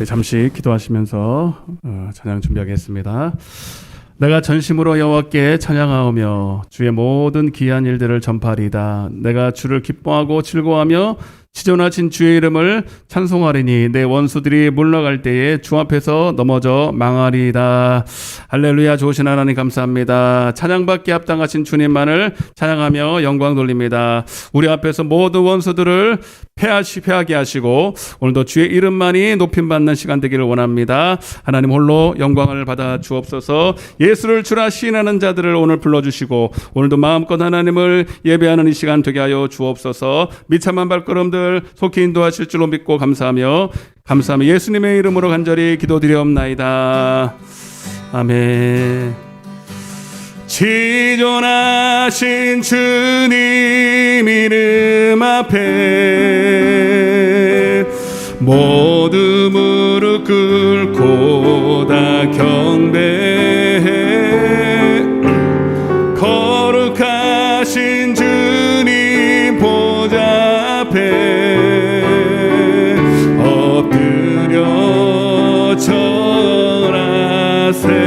잠시 기도하시면서 찬양 준비하겠습니다. 내가 전심으로 여호와께 찬양하오며 주의 모든 기이한 일들을 전파하리이다. 내가 주를 기뻐하고 즐거워하며 지존하신 주의 이름을 찬송하리니 내 원수들이 물러갈 때에 주 앞에서 넘어져 망하리이다. 할렐루야. 좋으신 하나님 감사합니다. 찬양받기에 합당하신 주님만을 찬양하며 영광 돌립니다. 우리 앞에서 모든 원수들을 패하게 하시고 오늘도 주의 이름만이 높임받는 시간 되기를 원합니다. 하나님 홀로 영광을 받아 주옵소서. 예수를 주라 시인하는 자들을 오늘 불러주시고 오늘도 마음껏 하나님을 예배하는 이 시간 되게 하여 주옵소서. 미참한 발걸음들 속히 인도하실 줄로 믿고 감사하며 예수님의 이름으로 간절히 기도드리옵나이다. 아멘. 지존하신 주님 이름 앞에 모두 무릎 꿇고 다 경배해. 거룩하신 주님 보좌 앞에 엎드려 절하세.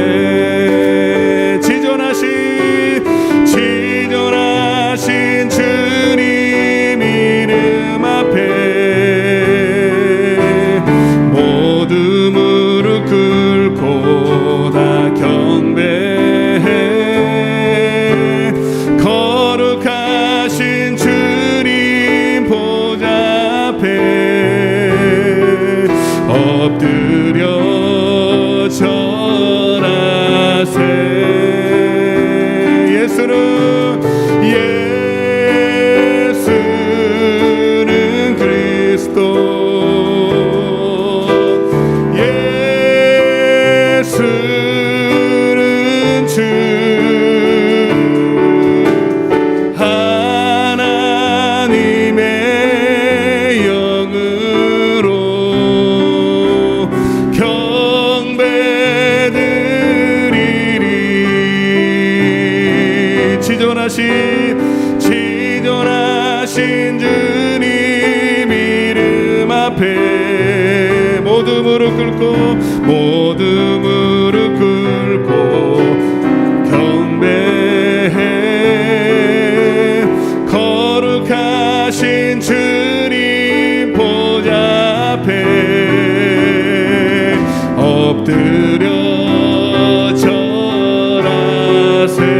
지존하신 주님 이름 앞에 모두 무릎 꿇고 다 경배해. 거룩하신 주님 보좌 앞에 엎드려 절하세. 예수는 그리스도, 예수는 주, 하나님의 영으로 경배드리리. 지존하신 주님 이름 앞에 모두 무릎 꿇고 경배해. 거룩하신 주님 보좌 앞에 엎드려 절하세.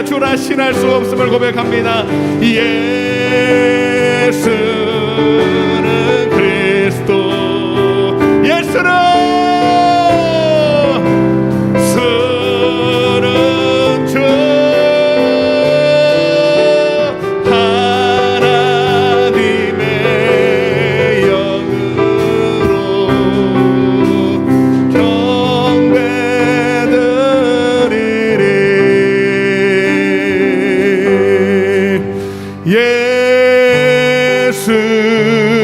주라 신할 수 없음을 고백합니다. 예수는 그리스도, 예수는 주 하나님의 영으로 경배드리리.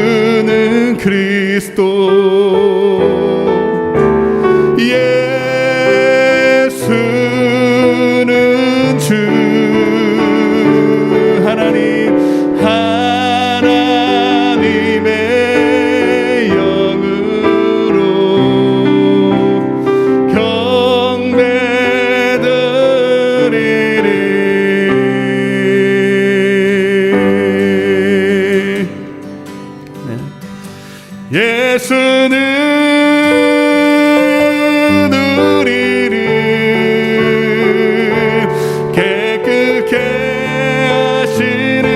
예수는 그리스도, 예수는 주 하나님의 영으로 경배드리리. 예수는 우리를 깨끗게 하시는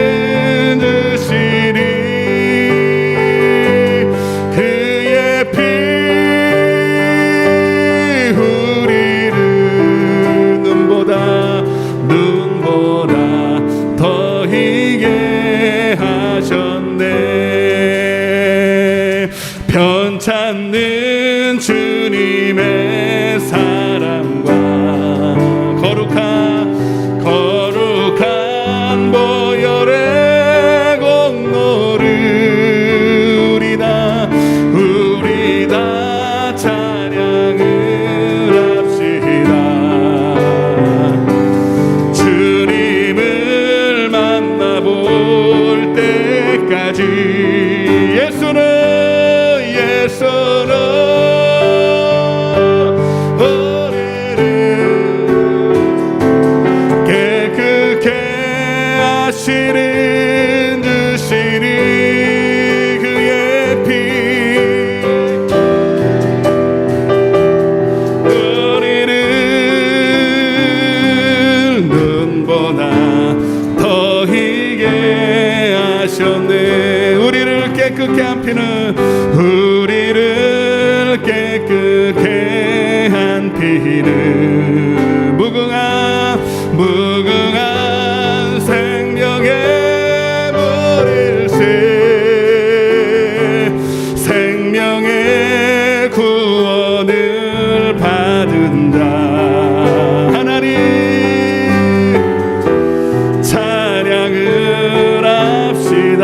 주시니 그의 피 우리를 눈보다 더 희게 하셨네. 편찮는 주님의 사랑과 거룩한 보혈의 공로를 우리 다 찬양을 합시다. 주님을 만나볼 때까지 예수는 우리를 깨끗게 하시는 주시니 그의 피 우리를 눈보다 더 희게 하셨네. 우리를 깨끗게 한 피는 우리를 깨끗게 한 피는 무궁한 생명의 물일세. 생명의 구원을 받은 자 하나님 찬양을 합시다.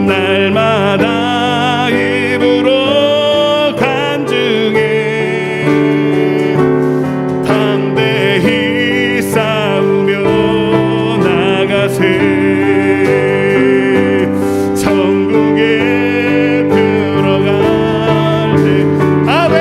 날마다 입으로 간증해 담대히 싸우며 나가세. 천국에 들어갈 때 아멘.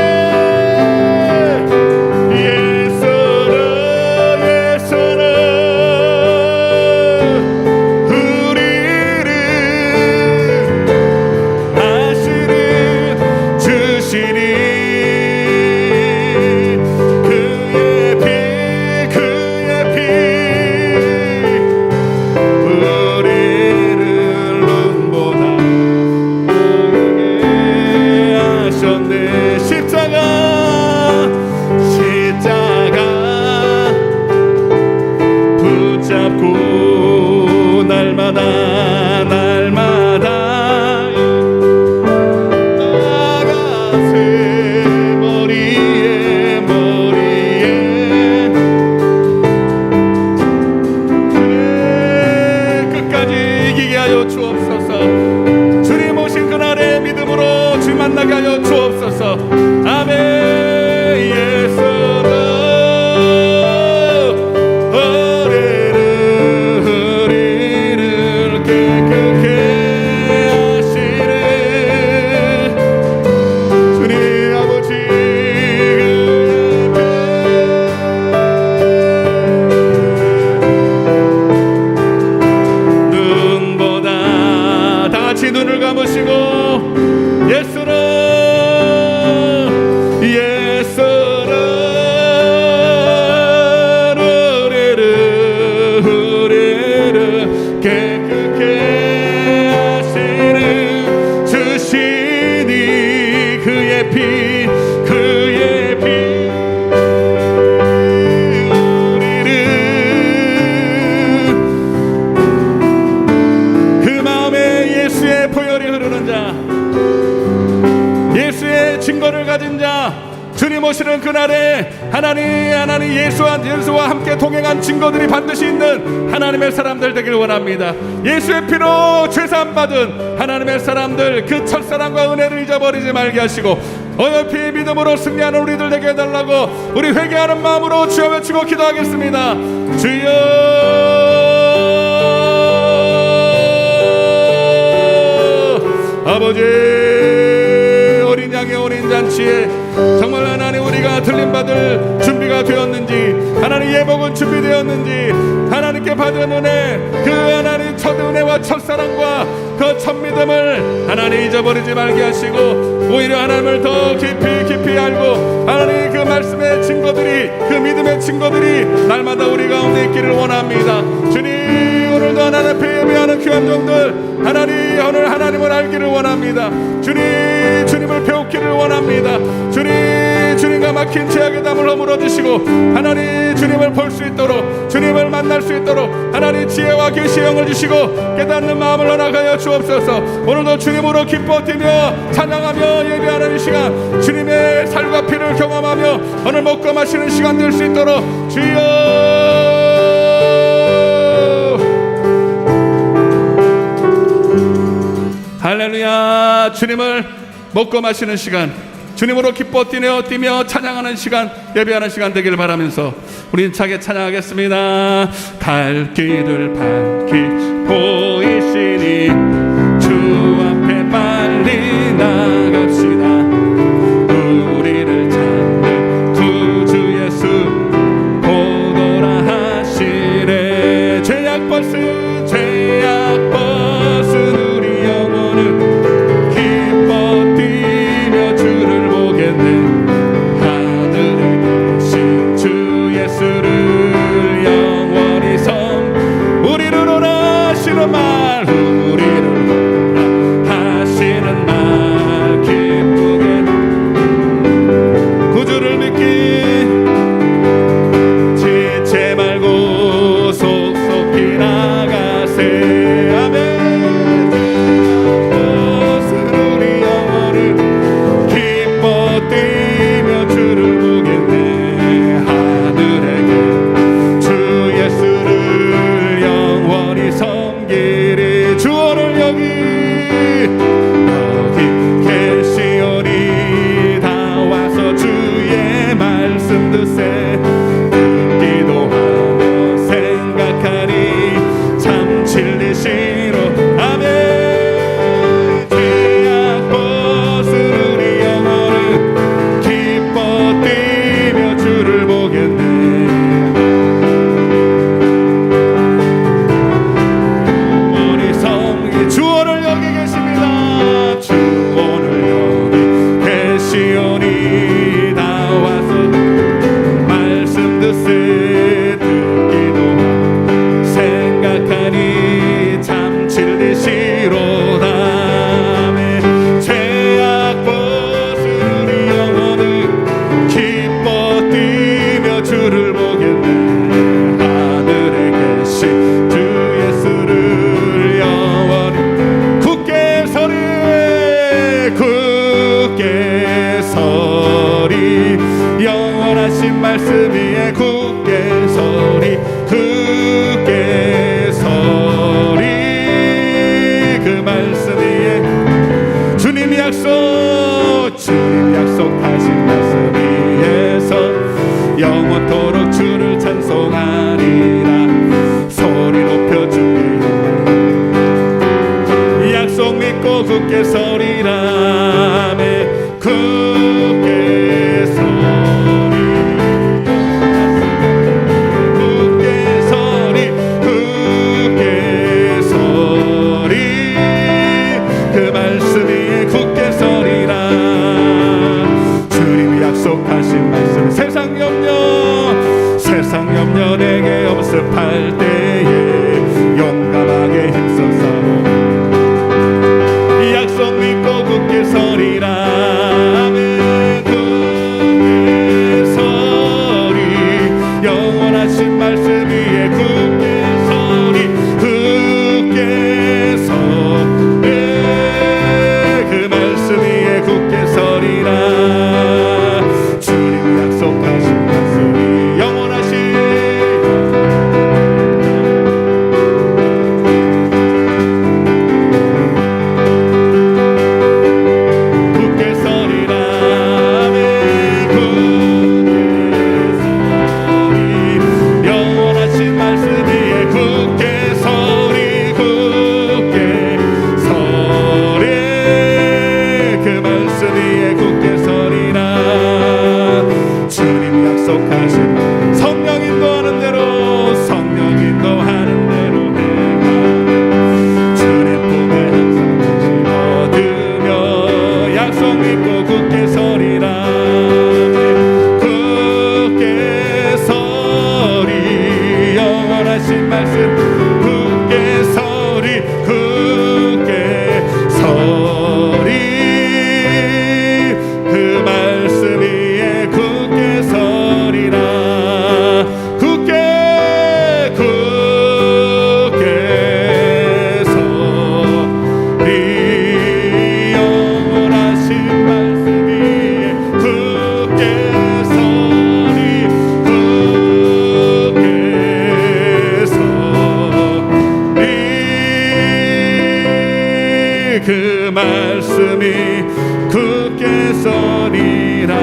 우리는 그날에 하나님 예수와 함께 동행한 증거들이 반드시 있는 하나님의 사람들 되길 원합니다. 예수의 피로 죄사함받은 하나님의 사람들, 그 첫사랑과 은혜를 잊어버리지 말게 하시고 어여피 믿음으로 승리하는 우리들 되게 해달라고 우리 회개하는 마음으로 주여 외치고 기도하겠습니다. 주여 아버지, 어린 양의 어린 잔치에 정말 하나님 우리가 들림받을 준비가 되었는지, 하나님 예복은 준비되었는지, 하나님께 받은 은혜, 그 하나님 첫 은혜와 첫사랑과 그 첫 믿음을 하나님 잊어버리지 말게 하시고 오히려 하나님을 더 깊이 알고 하나님 그 말씀의 증거들이, 그 믿음의 증거들이 날마다 우리 가운데 있기를 원합니다. 주님, 오늘도 하나님 앞에 예배하는 귀한 종들 하나님 오늘 하나님을 알기를 원합니다. 주님을 배우기를 원합니다. 주님과 막힌 죄악의 담을 허물어 주시고 하나님 주님을 볼 수 있도록, 주님을 만날 수 있도록 하나님 지혜와 계시의 영을 주시고 깨닫는 마음을 허락하여 주옵소서. 오늘도 주님으로 기뻐 뛰며 찬양하며 예배하는 이 시간, 주님의 살과 피를 경험하며 오늘 먹고 마시는 시간 될 수 있도록 주여 할렐루야. 주님을 먹고 마시는 시간, 주님으로 기뻐 뛰며 찬양하는 시간, 예배하는 시간 되기를 바라면서 우리는 차게 찬양하겠습니다. 갈 길을 밝히 보이시니 주 앞에 빨리 나갑시다. 우리를 찾는 구주 예수 보도라 하시래. 죄악 벗은 우리 영혼은 기뻐 뛰며 주를 보겠네. 하늘에 계신 주 예수를 영원히 우리를 오라 하시는 말, 우리를 오라 하시는 말, 기쁘게 구주를 믿기 지체 말고 속속히 나가세. 아멘. 우리 영혼을 기뻐 뛰며 주를 보겠네. 하늘에게 주 예수를 영원히 섬기리. 주 오늘 여기 계시오니 다 와서 주의 말씀 듣세. 듣기도 하며 생각하니 참 진리시로. 아멘. 죄악 벗은 우리 영혼은 기뻐 뛰며 주를 보겠네. 영원히 섬기. 주 오늘 여기 계십니다. 주 오늘 여기 계시오니 다 와서 말씀 듣세. 듣기도 생각하니 참 진리시로다. 죄악 벗은 우리 영혼은 기뻐 뛰며 주를 보겠네. 하늘에 계신 주 예수를 영원히 굳게 서리. 영원하신 말씀 위에 굳게 서리. 그 말씀 위에 주님 약속하신 말씀 위에서 영원토록 주를 찬송하리라. 소리 높여 주께 약속 믿고 굳게 서리라. 아멘. 굳게 서리. 그 말씀 위에 굳게 서리라. 주님이 약속하신 말씀, 세상 염려 내게 없습할 때에 용감하게 힘써 싸워 약속 믿고 굳게 서리라. 아멘. 굳게 서리. 영원하신 말씀 위에 굳게 서리. 굳게 서리. 그 말씀 위에 굳게 서리라. 주님 약속하신 말씀이 영원하시리라. 굳게 서리라. 영원하신 말씀 위에 굳게 서리. 굳게 서리. 그 말씀 위에 굳게 서리라. 주님 약속하신 성령 인도하는 대로, 성령 인도하는 대로 행하며 주님 품에 항상 얻으며 약속 믿고 굳게 서리라. 굳게 서리. 영원하신 말씀 굳게 서리. 굳게 서리. 그 말씀 위에 굳게 서리라. 굳게 서리. 영원하신 말씀 위에 굳게 서리. 굳게 서리. 그 말씀이 굳게 서리라.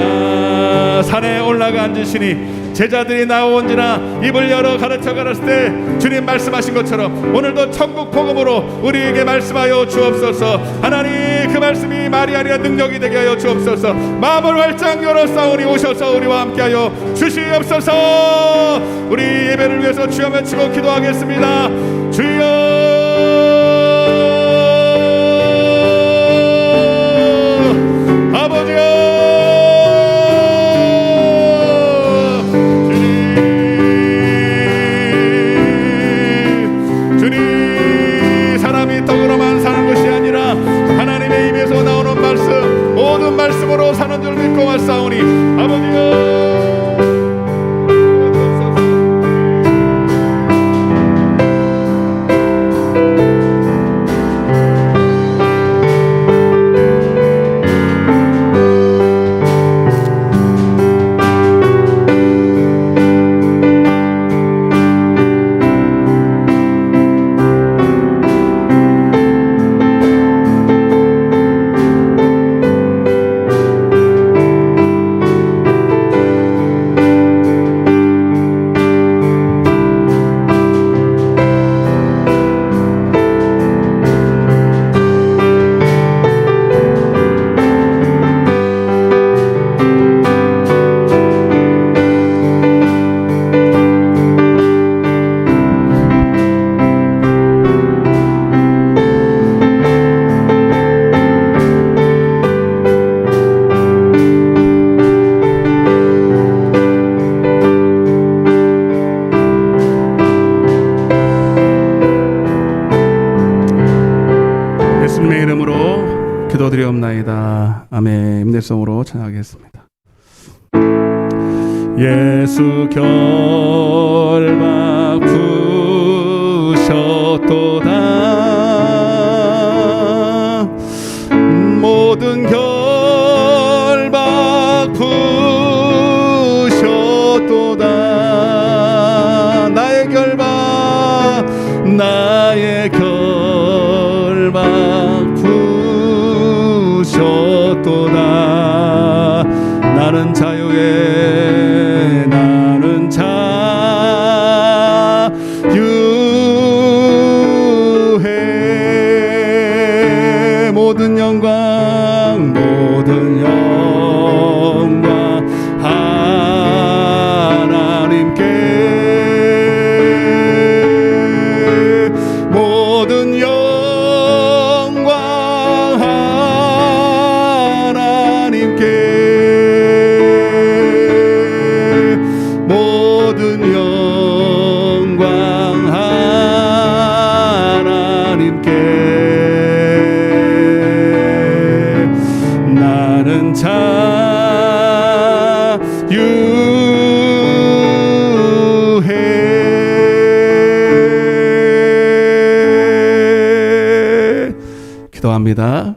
산에 올라가 앉으시니 제자들이 나오온지라 입을 열어 가르쳐 가랐을 때 주님 말씀하신 것처럼 오늘도 천국 복음으로 우리에게 말씀하여 주옵소서. 하나님 그 말씀이 말이 아니라 능력이 되게 하여 주옵소서. 마음을 활짝 열어 싸우니 오셔서 우리와 함께하여 주시옵소서. 우리 예배를 위해서 주여 외치고 기도하겠습니다. 주여 아버지여, 주님 사람이 떡으로만 사는 것이 아니라 하나님의 입에서 나오는 말씀, 모든 말씀으로 사는 줄 믿고 말사오니 아버지여 예수님의 이름으로 기도드리옵나이다. 아멘. 임대성으로 찬양하겠습니다. 예수 결박 부셨도다. 모든 결박 부셨도다. 나의 결박, 나의 결박 부셨도다. 나는 자유해, 나는 자유해. 모든 영광, 모든 영광 하나님께. 모든 영광 하나님께. 모든 영광 하나님께. 나는 자유해. 기도합니다.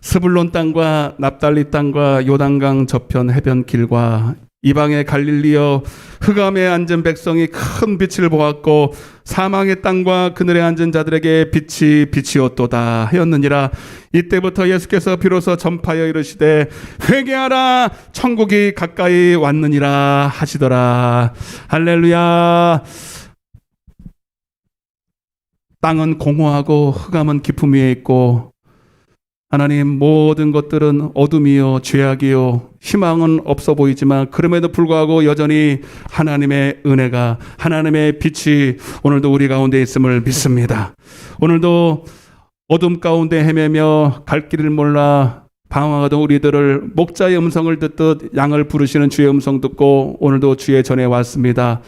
스불론 땅과 납달리 땅과 요단강 저편 해변길과 이방의 갈릴리여, 흑암에 앉은 백성이 큰 빛을 보았고 사망의 땅과 그늘에 앉은 자들에게 빛이 비치었도다 하였느니라. 이때부터 예수께서 비로소 전파하여 이르시되 회개하라, 천국이 가까이 왔느니라 하시더라. 할렐루야. 땅은 공허하고 흑암은 깊음 위에 있고, 하나님, 모든 것들은 어둠이요 죄악이요 희망은 없어 보이지만 그럼에도 불구하고 여전히 하나님의 은혜가, 하나님의 빛이 오늘도 우리 가운데 있음을 믿습니다. 오늘도 어둠 가운데 헤매며 갈 길을 몰라 방황하던 우리들을 목자의 음성을 듣듯 양을 부르시는 주의 음성 듣고 오늘도 주의 전에 왔습니다.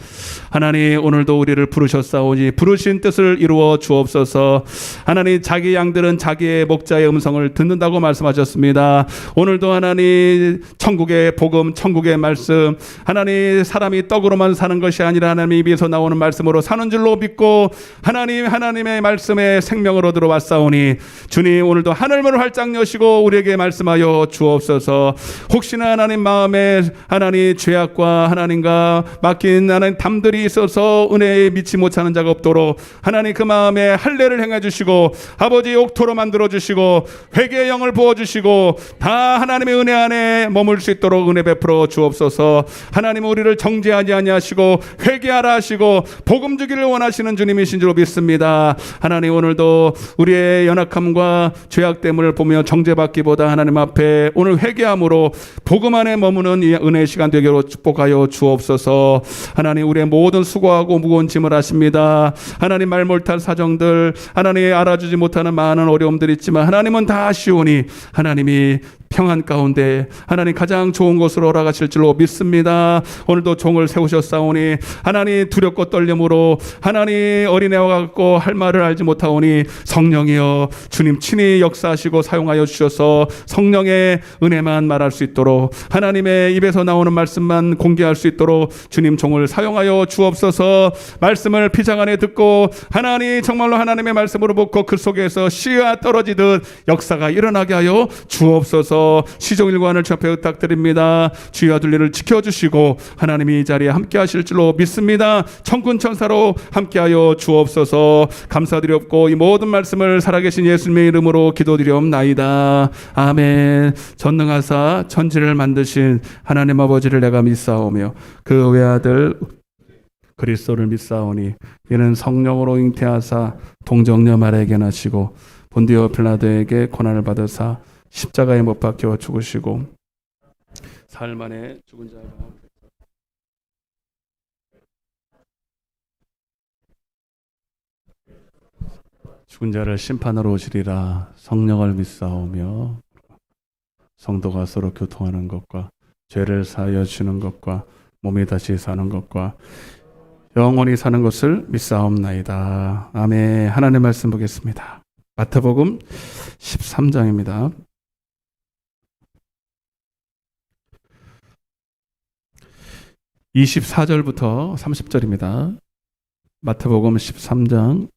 하나님, 오늘도 우리를 부르셨사오니 부르신 뜻을 이루어 주옵소서. 하나님, 자기 양들은 자기의 목자의 음성을 듣는다고 말씀하셨습니다. 오늘도 하나님, 천국의 복음, 천국의 말씀, 하나님, 사람이 떡으로만 사는 것이 아니라 하나님 입에서 나오는 말씀으로 사는 줄로 믿고 하나님의 말씀에 생명으로 들어왔사오니 주님, 오늘도 하늘문을 활짝 여시고 우리에게 말씀하여 주옵소서. 혹시나 하나님 마음에 하나님 죄악과 하나님과 막힌 하나님 담들이 있어서 은혜에 미치 못하는 자가 없도록 하나님 그 마음에 할례를 행해 주시고 아버지 옥토로 만들어 주시고 회개의 영을 부어 주시고 다 하나님의 은혜 안에 머물 수 있도록 은혜 베풀어 주옵소서. 하나님, 우리를 정죄하지 아니하시고 회개하라 하시고 복음 주기를 원하시는 주님이신 줄 믿습니다. 하나님, 오늘도 우리의 연약함과 죄악됨을 보며 정죄받기보다 하나님 앞에 오늘 회개함으로 복음 안에 머무는 이 은혜의 시간 되기로 축복하여 주옵소서. 하나님, 우리의 모든 수고하고 무거운 짐을 아십니다. 하나님, 말 못할 사정들, 하나님 알아주지 못하는 많은 어려움들이 있지만 하나님은 다 아시오니 하나님이 평안 가운데 하나님 가장 좋은 곳으로 올라가실 줄로 믿습니다. 오늘도 종을 세우셨사오니 하나님 두렵고 떨림으로 하나님 어린애와 같고 할 말을 알지 못하오니 성령이여 주님 친히 역사하시고 사용하여 주셔서 성령의 은혜만 말할 수 있도록 하나님의 입에서 나오는 말씀만 공개할 수 있도록 주님 종을 사용하여 주옵소서. 말씀을 피장 안에 듣고 하나님 정말로 하나님의 말씀으로 먹고 그 속에서 씨가 떨어지듯 역사가 일어나게 하여 주옵소서. 시종일관을 주 앞에 부탁드립니다. 주의 아들리를 지켜주시고 하나님이 이 자리에 함께 하실 줄로 믿습니다. 천군 천사로 함께하여 주옵소서. 감사드리옵고 이 모든 말씀을 살아계신 예수님의 이름으로 기도드리옵나이다. 아멘. 전능하사 천지를 만드신 하나님 아버지를 내가 믿사오며 그 외아들 그리스도를 믿사오니 이는 성령으로 잉태하사 동정녀 마리아에게 나시고 본디오 필라도에게 고난을 받으사 십자가에 못 박혀 죽으시고 사흘 만에 죽은 자가 죽은 자를 심판하러 오시리라. 성령을 믿사오며 성도가 서로 교통하는 것과 죄를 사하여 주는 것과 몸이 다시 사는 것과 영원히 사는 것을 믿사옵나이다. 아멘. 하나님의 말씀 보겠습니다. 마태복음 13장입니다. 24절부터 30절입니다. 마태복음 13장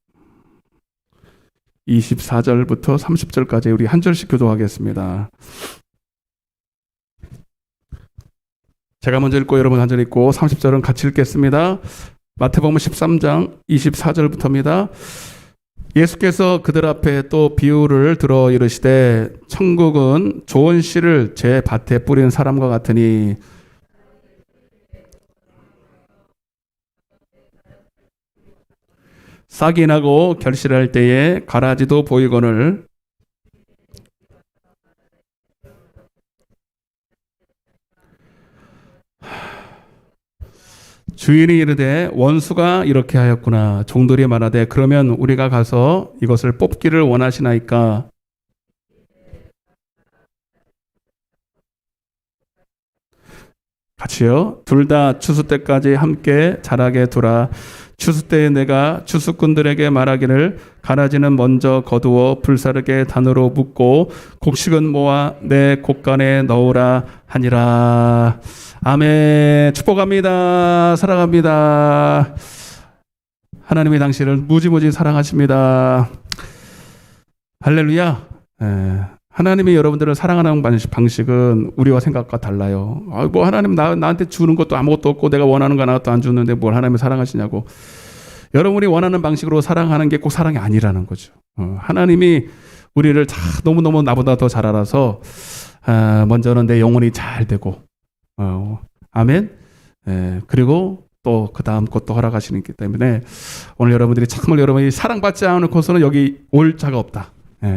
24절부터 30절까지 우리 한 절씩 교독하겠습니다. 제가 먼저 읽고 여러분 한 절 읽고 30절은 같이 읽겠습니다. 마태복음 13장 24절부터입니다. 예수께서 그들 앞에 또 비유를 들어 이르시되 천국은 좋은 씨를 제 밭에 뿌린 사람과 같으니 싹이 나고 결실할 때에 가라지도 보이거늘 주인이 이르되 원수가 이렇게 하였구나. 종들이 말하되 그러면 우리가 가서 이것을 뽑기를 원하시나이까. 같이요. 둘 다 추수 때까지 함께 자라게 두라. 추수 때에 내가 추수꾼들에게 말하기를 가라지는 먼저 거두어 불사르게 단으로 묶고 곡식은 모아 내 곡간에 넣으라 하니라. 아멘. 축복합니다. 사랑합니다. 하나님이 당신을 무지무지 사랑하십니다. 할렐루야. 하나님이 여러분들을 사랑하는 방식은 우리와 생각과 달라요. 뭐 하나님 나한테 주는 것도 아무것도 없고 내가 원하는 거 하나도 안 주는데 뭘 하나님을 사랑하시냐고. 여러분이 원하는 방식으로 사랑하는 게 꼭 사랑이 아니라는 거죠. 하나님이 우리를 너무너무 나보다 더 잘 알아서 먼저는 내 영혼이 잘 되고 아멘. 그리고 또 그 다음 것도 허락하시기 때문에 오늘 여러분들이 정말 여러분이 사랑받지 않고서는 여기 올 자가 없다.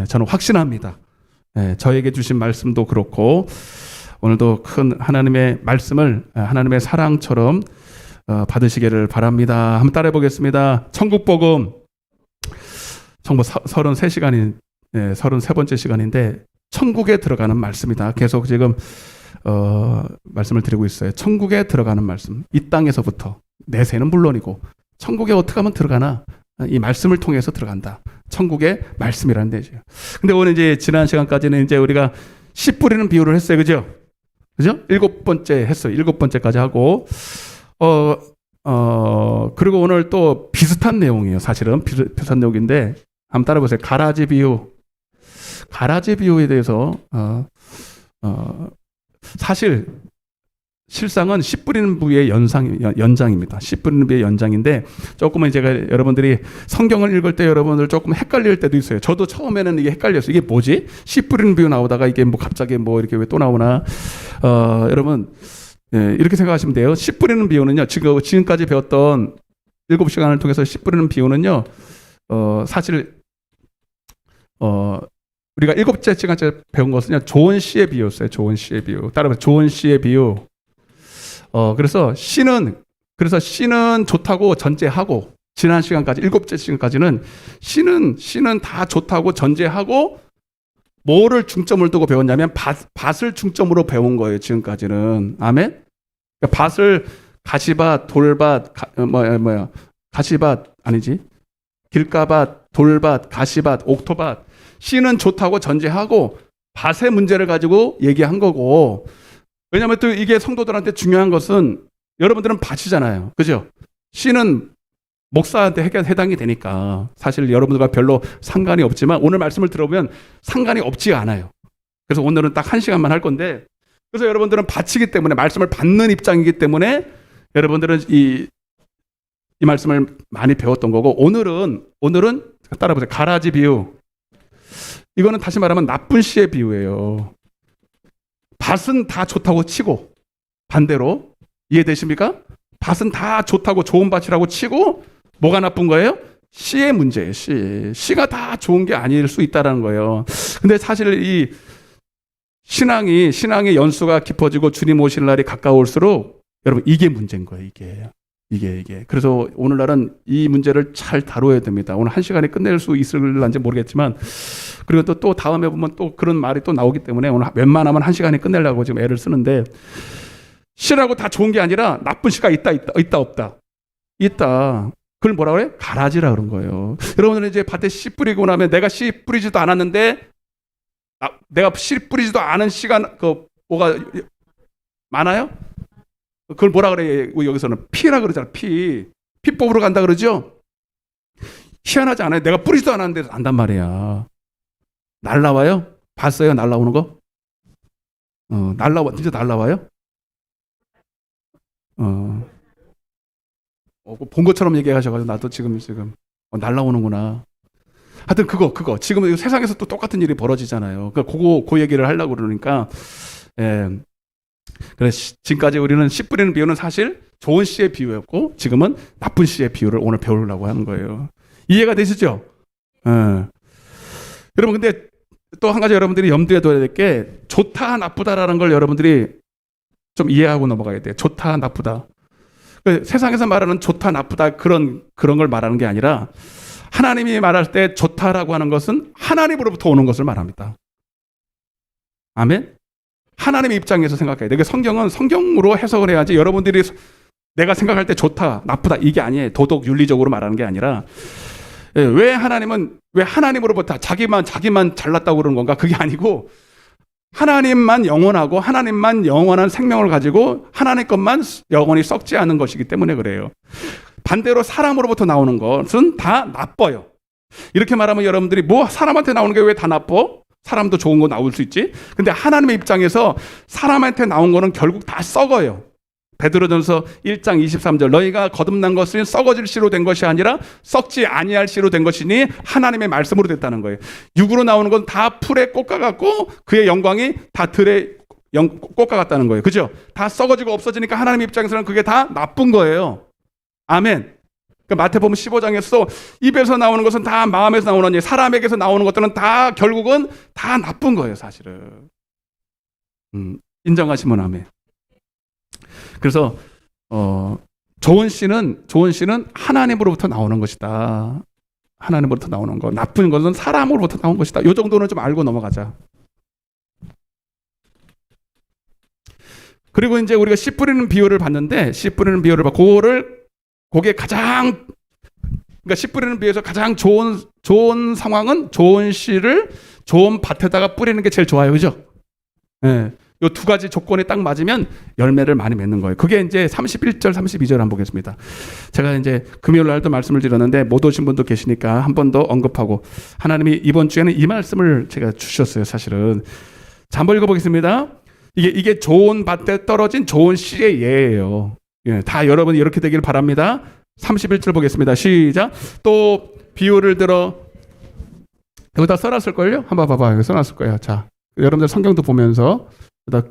저는 확신합니다. 저에게 주신 말씀도 그렇고 오늘도 큰 하나님의 말씀을 하나님의 사랑처럼 받으시기를 바랍니다. 한번 따라해 보겠습니다. 천국복음 정말 33번째 시간인데 천국에 들어가는 말씀이다. 계속 지금 말씀을 드리고 있어요. 천국에 들어가는 말씀. 이 땅에서부터 내세는 물론이고 천국에 어떻게 하면 들어가나? 이 말씀을 통해서 들어간다. 천국의 말씀이라는 데죠. 근데 오늘 이제 지난 시간까지는 이제 우리가 씨 뿌리는 비유를 했어요. 그죠? 7번째 했어요. 7번째까지 하고 그리고 오늘 또 비슷한 내용이에요. 사실은 비슷한 내용인데 한번 따라보세요. 가라지 비유. 가라지 비유에 대해서 사실 실상은 씨 뿌리는 부의 연장입니다. 씨 뿌리는 부의 연장인데 조금은 제가 여러분들이 성경을 읽을 때 여러분들 조금 헷갈릴 때도 있어요. 저도 처음에는 이게 헷갈렸어요. 이게 뭐지? 씨 뿌리는 비유 나오다가 이게 뭐 갑자기 뭐 이렇게 왜 또 나오나? 여러분 이렇게 생각하시면 돼요. 씨 뿌리는 비유는요. 지금까지 배웠던 7시간을 통해서 씨 뿌리는 비유는요. 사실 우리가 7째 시간째 배운 것은요. 좋은 씨의 비유였어요. 좋은 씨의 비유. 따라서 좋은 씨의 비유. 그래서 씨는 좋다고 전제하고 지난 시간까지 7째 시간까지는 씨는 다 좋다고 전제하고 뭐를 중점을 두고 배웠냐면 밭을 중점으로 배운 거예요. 지금까지는. 아멘. 그러니까 밭을 가시밭, 돌밭, 가시밭 아니지. 길가밭, 돌밭, 가시밭, 옥토밭. 씨는 좋다고 전제하고 밭의 문제를 가지고 얘기한 거고. 왜냐하면 또 이게 성도들한테 중요한 것은 여러분들은 밭이잖아요. 그죠? 씨는 목사한테 해당이 되니까 사실 여러분들과 별로 상관이 없지만 오늘 말씀을 들어보면 상관이 없지 않아요. 그래서 오늘은 딱 1시간만 할 건데 그래서 여러분들은 밭이기 때문에 말씀을 받는 입장이기 때문에 여러분들은 이 말씀을 많이 배웠던 거고 오늘은 따라보세요. 가라지 비유. 이거는 다시 말하면 나쁜 씨의 비유예요. 밭은 다 좋다고 치고 반대로 이해되십니까? 밭은 다 좋다고 좋은 밭이라고 치고 뭐가 나쁜 거예요? 씨의 문제예요. 씨가 다 좋은 게 아닐 수 있다는 거예요. 근데 사실 이 신앙의 연수가 깊어지고 주님 오실 날이 가까울수록 여러분 이게 문제인 거예요. 이게. 그래서 오늘날은 이 문제를 잘 다뤄야 됩니다. 오늘 1시간에 끝낼 수 있을런지 모르겠지만 그리고 또 다음에 보면 또 그런 말이 또 나오기 때문에 오늘 웬만하면 1시간에 끝내려고 지금 애를 쓰는데 씨라고 다 좋은 게 아니라 나쁜 씨가 있다 없다. 있다. 그걸 뭐라고 그래? 가라지라 그런 거예요. 여러분들은 이제 밭에 씨 뿌리고 나면 내가 씨 뿌리지도 않았는데 내가 씨 뿌리지도 않은 씨가 뭐가 많아요? 그걸 뭐라 그래? 여기서는 피라 그러잖아. 피 뽑으러 간다 그러죠? 희한하지 않아요? 내가 뿌리지도 않았는데 안단 말이야. 날라와요? 봤어요? 날라오는 거? 진짜 날라와요? 본 것처럼 얘기하셔가지고 나도 지금 날라오는구나. 하여튼 그거 지금 세상에서 또 똑같은 일이 벌어지잖아요. 그러니까 그 얘기를 하려고 그러니까 그래서 지금까지 우리는 씨 뿌리는 비유는 사실 좋은 씨의 비유였고 지금은 나쁜 씨의 비유를 오늘 배우려고 하는 거예요. 이해가 되시죠? 여러분 근데 또 한 가지 여러분들이 염두에 둬야 될 게 좋다 나쁘다라는 걸 여러분들이 좀 이해하고 넘어가야 돼요. 좋다 나쁘다. 세상에서 말하는 좋다 나쁘다 그런 걸 말하는 게 아니라 하나님이 말할 때 좋다라고 하는 것은 하나님으로부터 오는 것을 말합니다. 아멘? 하나님의 입장에서 생각해야 돼. 성경은 성경으로 해석을 해야지 여러분들이 내가 생각할 때 좋다 나쁘다 이게 아니에요. 도덕 윤리적으로 말하는 게 아니라 왜 하나님으로부터 자기만 잘났다고 그러는 건가? 그게 아니고 하나님만 영원하고 하나님만 영원한 생명을 가지고 하나님 것만 영원히 썩지 않은 것이기 때문에 그래요. 반대로 사람으로부터 나오는 것은 다 나빠요. 이렇게 말하면 여러분들이 뭐 사람한테 나오는 게 왜 다 나빠? 사람도 좋은 거 나올 수 있지. 근데 하나님의 입장에서 사람한테 나온 거는 결국 다 썩어요. 베드로전서 1장 23절 너희가 거듭난 것은 썩어질 씨로 된 것이 아니라 썩지 아니할 씨로 된 것이니 하나님의 말씀으로 됐다는 거예요. 육으로 나오는 건 다 풀에 꽃과 같고 그의 영광이 다 들의 꽃과 같다는 거예요. 그죠? 다 썩어지고 없어지니까 하나님 입장에서는 그게 다 나쁜 거예요. 아멘. 그러니까 마태복음 15장에서 입에서 나오는 것은 다 마음에서 나오느니 사람에게서 나오는 것들은 다 결국은 다 나쁜 거예요, 사실은. 인정하시면 아멘. 그래서 좋은 씨는 하나님으로부터 나오는 것이다. 하나님으로부터 나오는 거. 나쁜 것은 사람으로부터 나온 것이다. 이 정도는 좀 알고 넘어가자. 그리고 이제 우리가 씨 뿌리는 비유를 봤는데 그게 가장 그러니까 씨 뿌리는 비유에서 가장 좋은 상황은 좋은 씨를 좋은 밭에다가 뿌리는 게 제일 좋아요. 그죠? 예. 이 두 가지 조건이 딱 맞으면 열매를 많이 맺는 거예요. 그게 이제 31절, 32절 한번 보겠습니다. 제가 이제 금요일 날도 말씀을 드렸는데 못 오신 분도 계시니까 한 번 더 언급하고 하나님이 이번 주에는 이 말씀을 제가 주셨어요, 사실은. 자, 한번 읽어보겠습니다. 이게 좋은 밭에 떨어진 좋은 씨의 예예요. 예, 다 여러분 이렇게 되길 바랍니다. 31절 보겠습니다. 시작. 또 비유를 들어 여기다 써놨을걸요? 한번 봐봐. 여기 써놨을 거예요. 자, 여러분들 성경도 보면서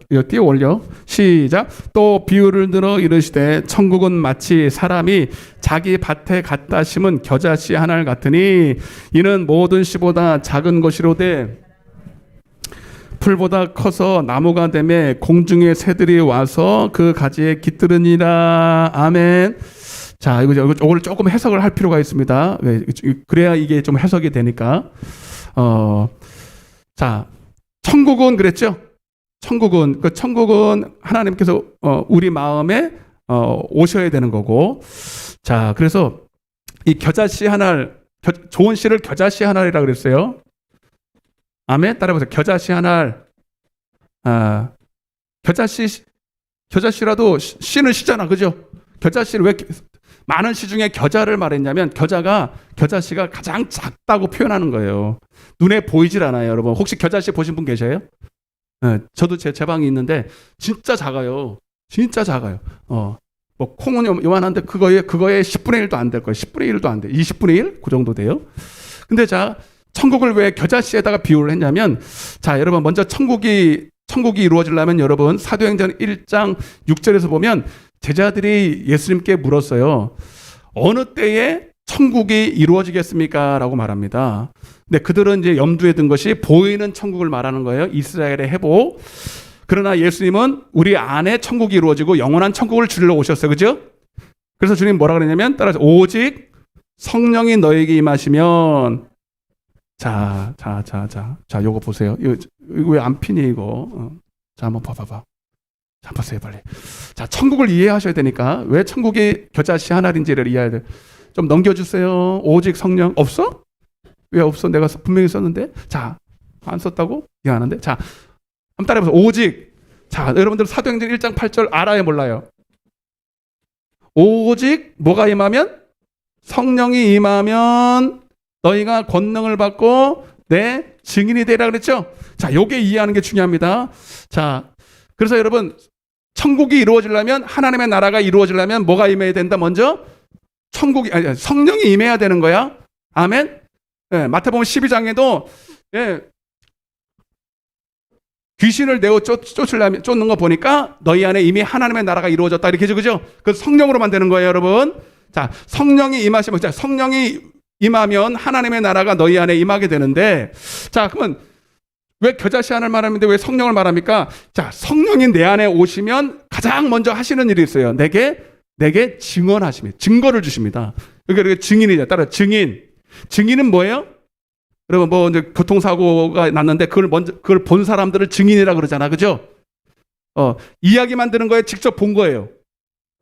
이거 띄워 올려. 시작. 또 비유를 들어 이르시되 천국은 마치 사람이 자기 밭에 갖다 심은 겨자씨 하나를 같으니 이는 모든 씨보다 작은 것이로되 풀보다 커서 나무가 되매 공중의 새들이 와서 그 가지에 깃들으니라. 아멘. 자, 이걸 조금 해석을 할 필요가 있습니다. 그래야 이게 좀 해석이 되니까. 자, 천국은 그랬죠? 천국은 하나님께서 우리 마음에 오셔야 되는 거고. 자, 그래서 이 겨자씨 하나를 좋은 씨를 겨자씨 하나이라 그랬어요. 아멘. 따라해보세요. 겨자씨 하나. 겨자씨라도 씨는 씨잖아, 그죠? 겨자씨를 왜 많은 씨 중에 겨자를 말했냐면 겨자씨가 가장 작다고 표현하는 거예요. 눈에 보이질 않아요, 여러분. 혹시 겨자씨 보신 분 계셔요? 네, 저도 제 방이 있는데 진짜 작아요. 진짜 작아요. 뭐 콩은 요만한데 그거에 10분의 1도 안 될 거예요. 10분의 1도 안 돼. 20분의 1? 그 정도 돼요. 근데 자, 천국을 왜 겨자씨에다가 비유를 했냐면, 자, 여러분 먼저 천국이 이루어지려면 여러분 사도행전 1장 6절에서 보면 제자들이 예수님께 물었어요. 어느 때에 천국이 이루어지겠습니까? 라고 말합니다. 근데 그들은 이제 염두에 든 것이 보이는 천국을 말하는 거예요. 이스라엘의 회복. 그러나 예수님은 우리 안에 천국이 이루어지고 영원한 천국을 주리러 오셨어요. 그죠? 그래서 주님 뭐라 그랬냐면 따라서 오직 성령이 너에게 임하시면 자, 요거 보세요. 이거 왜 안 피니, 이거. 자, 한번 봐봐. 자, 보세요, 빨리. 자, 천국을 이해하셔야 되니까, 왜 천국이 겨자씨 하나인지를 이해해야 돼. 좀 넘겨주세요. 오직 성령. 없어? 왜 없어? 내가 분명히 썼는데? 자, 안 썼다고? 미안한데? 자, 한번 따라해보세요. 오직. 자, 여러분들 사도행전 1장 8절 알아요, 몰라요? 오직 뭐가 임하면? 성령이 임하면 너희가 권능을 받고 내 증인이 되라 그랬죠? 자, 요게 이해하는 게 중요합니다. 자, 그래서 여러분, 천국이 이루어지려면, 하나님의 나라가 이루어지려면 뭐가 임해야 된다? 먼저 성령이 임해야 되는 거야. 아멘. 예, 마태복음 12장에도 귀신을 내어 쫓는 거 보니까 너희 안에 이미 하나님의 나라가 이루어졌다 이렇게 해죠, 그죠? 그 성령으로 만드는 거예요, 여러분. 자, 성령이 임하시면, 자, 성령이 임하면 하나님의 나라가 너희 안에 임하게 되는데, 자, 그러면 왜 겨자씨 하나를 말하는데 왜 성령을 말합니까? 자, 성령이 내 안에 오시면 가장 먼저 하시는 일이 있어요. 내게 증언하십니다. 증거를 주십니다. 그러니까 증인이죠. 따라 증인은 뭐예요? 여러분 뭐 이제 교통사고가 났는데 그걸 본 사람들을 증인이라 그러잖아, 그죠? 이야기만 들은 거에 직접 본 거예요.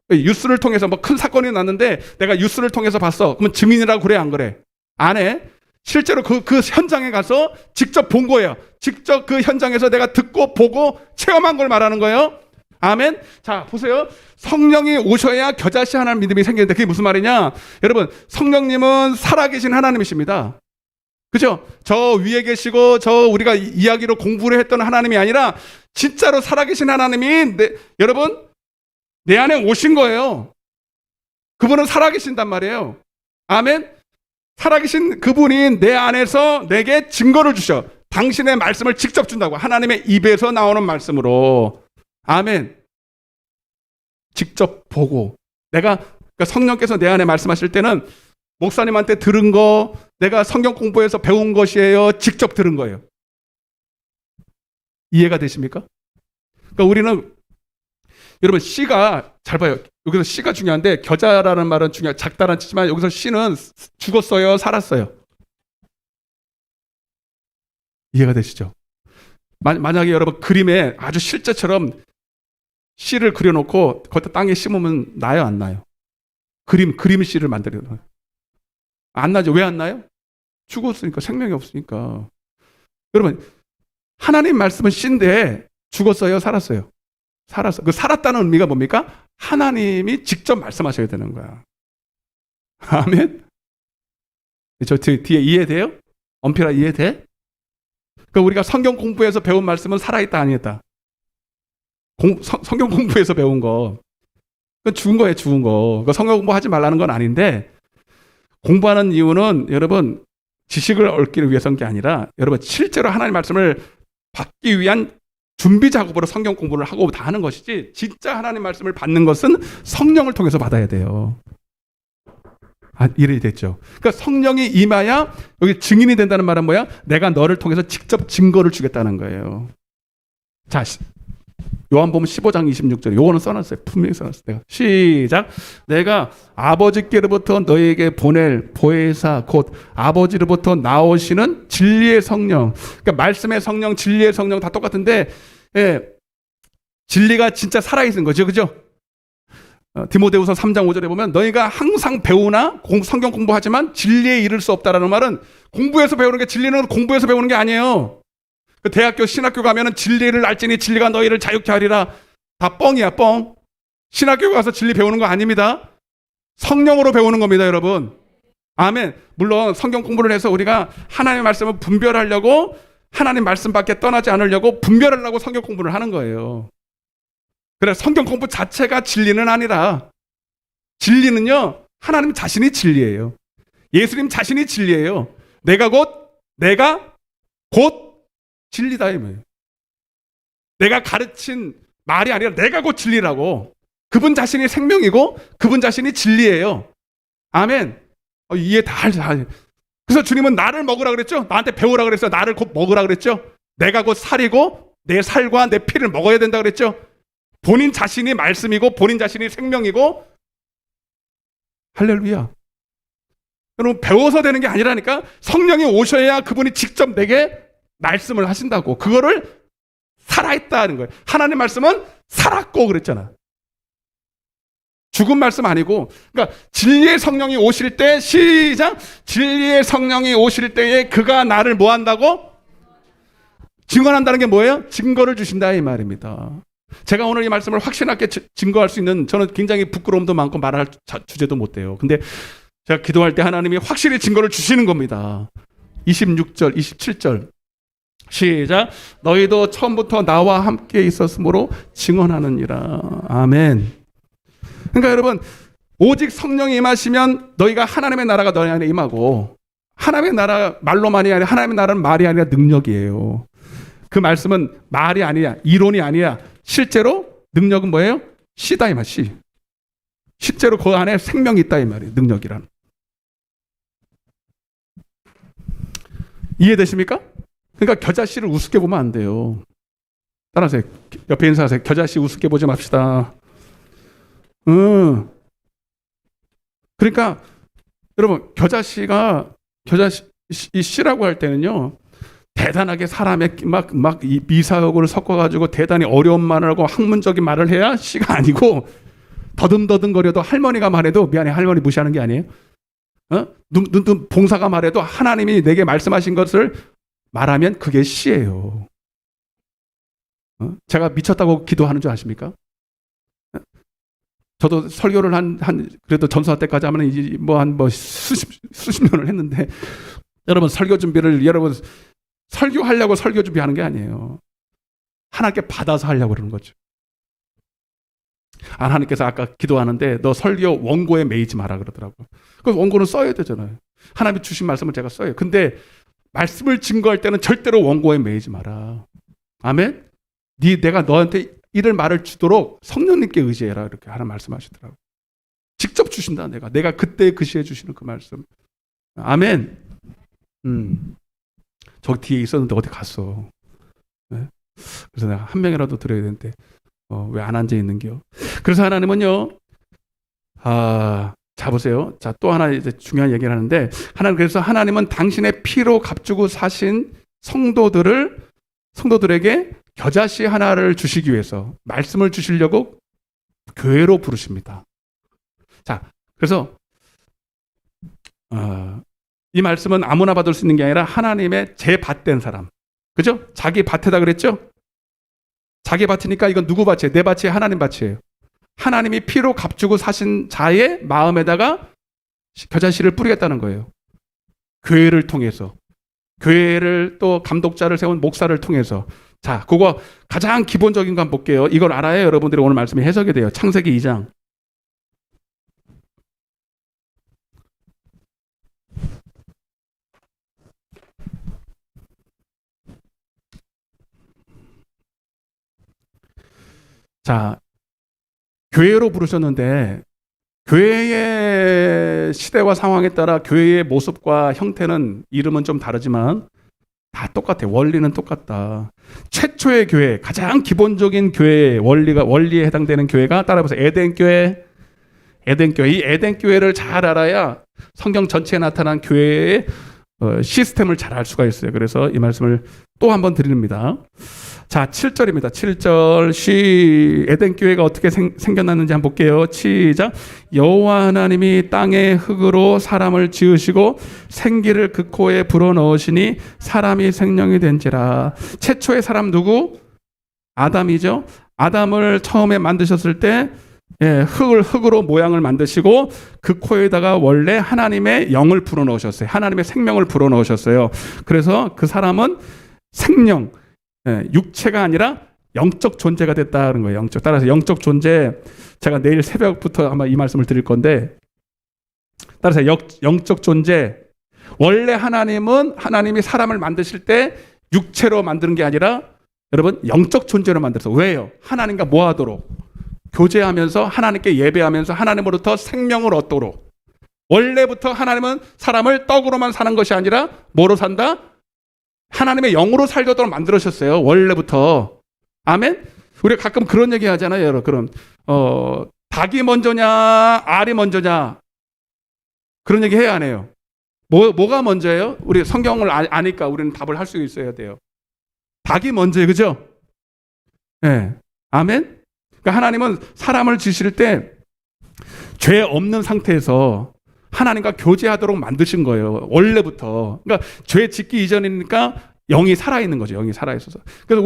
뉴스를 통해서 뭐 큰 사건이 났는데 내가 뉴스를 통해서 봤어. 그러면 증인이라고 그래, 안 그래? 안 해. 실제로 그 현장에 가서 직접 본 거예요. 직접 그 현장에서 내가 듣고 보고 체험한 걸 말하는 거예요. 아멘. 자, 보세요. 성령이 오셔야 겨자씨 하나님 믿음이 생기는데 그게 무슨 말이냐? 여러분, 성령님은 살아계신 하나님이십니다. 그죠? 저 위에 계시고 저 우리가 이야기로 공부를 했던 하나님이 아니라 진짜로 살아계신 하나님이 여러분 내 안에 오신 거예요. 그분은 살아계신단 말이에요. 아멘. 살아계신 그분이 내 안에서 내게 증거를 주셔. 당신의 말씀을 직접 준다고. 하나님의 입에서 나오는 말씀으로. 아멘. 직접 보고. 그러니까 성령께서 내 안에 말씀하실 때는 목사님한테 들은 거, 내가 성경 공부해서 배운 것이에요. 직접 들은 거예요. 이해가 되십니까? 그러니까 우리는 여러분 씨가 잘 봐요. 여기서 씨가 중요한데 겨자라는 말은 작다란 뜻이지만 여기서 씨는 죽었어요, 살았어요. 이해가 되시죠? 만약에 여러분 그림에 아주 실제처럼 씨를 그려놓고 거기다 땅에 심으면 나요, 안 나요? 그림 씨를 만들어요. 안 나죠? 왜 안 나요? 죽었으니까, 생명이 없으니까. 여러분 하나님 말씀은 씨인데 죽었어요, 살았어요? 살았어. 그 살았다는 의미가 뭡니까? 하나님이 직접 말씀하셔야 되는 거야. 아멘. 저 뒤에 이해돼요? 엄필아 이해돼? 그러니까 우리가 성경 공부에서 배운 말씀은 살아있다 아니었다. 성경 공부에서 배운 거. 그건 죽은 거예요, 죽은 거. 그러니까 성경 공부하지 말라는 건 아닌데 공부하는 이유는 여러분 지식을 얻기 위해서인 게 아니라 여러분 실제로 하나님 말씀을 받기 위한 준비 작업으로 성경 공부를 하고 다 하는 것이지 진짜 하나님 말씀을 받는 것은 성령을 통해서 받아야 돼요. 이해됐죠? 그러니까 성령이 임하야 여기 증인이 된다는 말은 뭐야? 내가 너를 통해서 직접 증거를 주겠다는 거예요. 자, 요한복음 15장 26절 요거는 써놨어요. 분명히 써놨어요. 내가 시작. 내가 아버지께로부터 너에게 보낼 보혜사 곧 아버지로부터 나오시는 진리의 성령. 그러니까 말씀의 성령, 진리의 성령 다 똑같은데 진리가 진짜 살아있는 거죠. 그죠? 디모데후서 3장 5절에 보면 너희가 항상 배우나 성경 공부하지만 진리에 이를 수 없다라는 말은 공부해서 배우는 게 진리는 공부해서 배우는 게 아니에요. 그 대학교 신학교 가면은 진리를 알지니 진리가 너희를 자유케 하리라. 다 뻥이야, 뻥. 신학교 가서 진리 배우는 거 아닙니다. 성령으로 배우는 겁니다, 여러분. 아멘. 물론 성경 공부를 해서 우리가 하나님의 말씀을 분별하려고 하나님 말씀밖에 떠나지 않으려고 분별하려고 성경 공부를 하는 거예요. 그래 성경 공부 자체가 진리는 아니라 진리는요 하나님 자신이 진리예요. 예수님 자신이 진리예요. 내가 곧 진리다 이 말이에요. 내가 가르친 말이 아니라 내가 곧 진리라고. 그분 자신이 생명이고 그분 자신이 진리예요. 아멘. 이해 다. 그래서 주님은 나를 먹으라 그랬죠. 나한테 배우라 그랬어요. 나를 곧 먹으라 그랬죠. 내가 곧 살이고 내 살과 내 피를 먹어야 된다 그랬죠. 본인 자신이 말씀이고 본인 자신이 생명이고. 할렐루야. 여러분 배워서 되는 게 아니라니까. 성령이 오셔야 그분이 직접 내게 말씀을 하신다고. 그거를 살아있다는 거예요. 하나님 말씀은 살았고 그랬잖아. 죽은 말씀 아니고. 그러니까 진리의 성령이 오실 때 시작. 진리의 성령이 오실 때에 그가 나를 뭐 한다고? 증언한다는 게 뭐예요? 증거를 주신다 이 말입니다. 제가 오늘 이 말씀을 확신하게 증거할 수 있는 저는 굉장히 부끄러움도 많고 말할 주제도 못 돼요. 근데 제가 기도할 때 하나님이 확실히 증거를 주시는 겁니다. 26절, 27절 시작. 너희도 처음부터 나와 함께 있었으므로 증언하느니라. 아멘. 그러니까 여러분 오직 성령이 임하시면 너희가 하나님의 나라가 너희 안에 임하고 하나님의 나라 말로만이 아니라 하나님의 나라는 말이 아니라 능력이에요. 그 말씀은 말이 아니야. 이론이 아니야. 실제로 능력은 뭐예요? 씨다 이 말, 씨. 실제로 그 안에 생명이 있다 이 말이에요. 능력이란. 이해되십니까? 그러니까 겨자씨를 우습게 보면 안 돼요. 따라하세요. 옆에 인사하세요. 겨자씨 우습게 보지 맙시다. 그러니까 여러분 이 씨라고 할 때는요. 대단하게 사람의 막 미사역을 섞어가지고 대단히 어려운 말을 하고 학문적인 말을 해야 씨가 아니고 더듬더듬거려도 할머니가 말해도 미안해 할머니 무시하는 게 아니에요. 봉사가 말해도 하나님이 내게 말씀하신 것을 말하면 그게 씨예요. 제가 미쳤다고 기도하는 줄 아십니까? 저도 설교를 그래도 전수할 때까지 하면 이제 수십 년을 했는데 여러분 설교 준비를 여러분 설교하려고 설교 준비하는 게 아니에요. 하나님께 받아서 하려고 그러는 거죠. 하나님께서 아까 기도하는데 너 설교 원고에 매이지 마라 그러더라고. 그 원고는 써야 되잖아요. 하나님이 주신 말씀을 제가 써요. 근데 말씀을 증거할 때는 절대로 원고에 매이지 마라. 아멘? 내가 너한테 이를 말을 주도록 성령님께 의지해라. 이렇게 하나 말씀하시더라고. 직접 주신다. 내가 그때 그 시에 주시는 그 말씀. 아멘. 저기 뒤에 있었는데 어디 갔어? 네? 그래서 내가 한 명이라도 드려야 되는데 왜 안 앉아 있는겨? 그래서 하나님은요. 자 보세요. 자, 또 하나 이제 중요한 얘기를 하는데 그래서 하나님은 당신의 피로 값주고 사신 성도들에게 겨자씨 하나를 주시기 위해서 말씀을 주시려고 교회로 부르십니다. 자, 그래서 이 말씀은 아무나 받을 수 있는 게 아니라 하나님의 재밭된 사람. 그죠? 자기 밭에다 그랬죠? 자기 밭이니까 이건 누구 밭이에요? 내 밭이에요? 하나님 밭이에요? 하나님이 피로 값주고 사신 자의 마음에다가 겨자씨를 뿌리겠다는 거예요. 교회를 통해서. 교회를 또 감독자를 세운 목사를 통해서. 자, 그거 가장 기본적인 거 한번 볼게요. 이걸 알아야 여러분들이 오늘 말씀이 해석이 돼요. 창세기 2장. 자, 교회로 부르셨는데 교회의 시대와 상황에 따라 교회의 모습과 형태는 이름은 좀 다르지만 다 똑같아요. 원리는 똑같다. 최초의 교회, 가장 기본적인 교회 원리에 해당되는 교회가 따라해보세요. 에덴교회. 이 에덴교회를 잘 알아야 성경 전체에 나타난 교회의 시스템을 잘 알 수가 있어요. 그래서 이 말씀을 또 한번 드립니다. 자, 7절입니다. 7절 에덴교회가 어떻게 생겨났는지 한번 볼게요. 시작. 여호와 하나님이 땅의 흙으로 사람을 지으시고 생기를 그 코에 불어넣으시니 사람이 생명이 된지라. 최초의 사람 누구? 아담이죠. 아담을 처음에 만드셨을 때 흙으로 모양을 만드시고 그 코에다가 원래 하나님의 영을 불어넣으셨어요. 하나님의 생명을 불어넣으셨어요. 그래서 그 사람은 생명, 육체가 아니라 영적 존재가 됐다는 거예요. 따라서 영적 존재, 제가 내일 새벽부터 아마 이 말씀을 드릴 건데, 따라서 영적 존재, 원래 하나님이 사람을 만드실 때 육체로 만드는 게 아니라 여러분 영적 존재로 만들어서. 왜요? 하나님과 뭐 하도록? 교제하면서 하나님께 예배하면서 하나님으로부터 생명을 얻도록. 원래부터 하나님은 사람을 떡으로만 사는 것이 아니라 뭐로 산다? 하나님의 영으로 살도록 만들으셨어요. 원래부터. 아멘? 우리가 가끔 그런 얘기 하잖아요. 여러분. 그럼 닭이 먼저냐 알이 먼저냐 그런 얘기 해야 안 해요? 뭐가 먼저예요? 우리 성경을 아니까 우리는 답을 할 수 있어야 돼요. 닭이 먼저예요. 그죠? 네. 아멘? 그러니까 하나님은 사람을 지실 때 죄 없는 상태에서 하나님과 교제하도록 만드신 거예요. 원래부터. 그러니까 죄 짓기 이전이니까 영이 살아있는 거죠. 영이 살아있어서. 그래서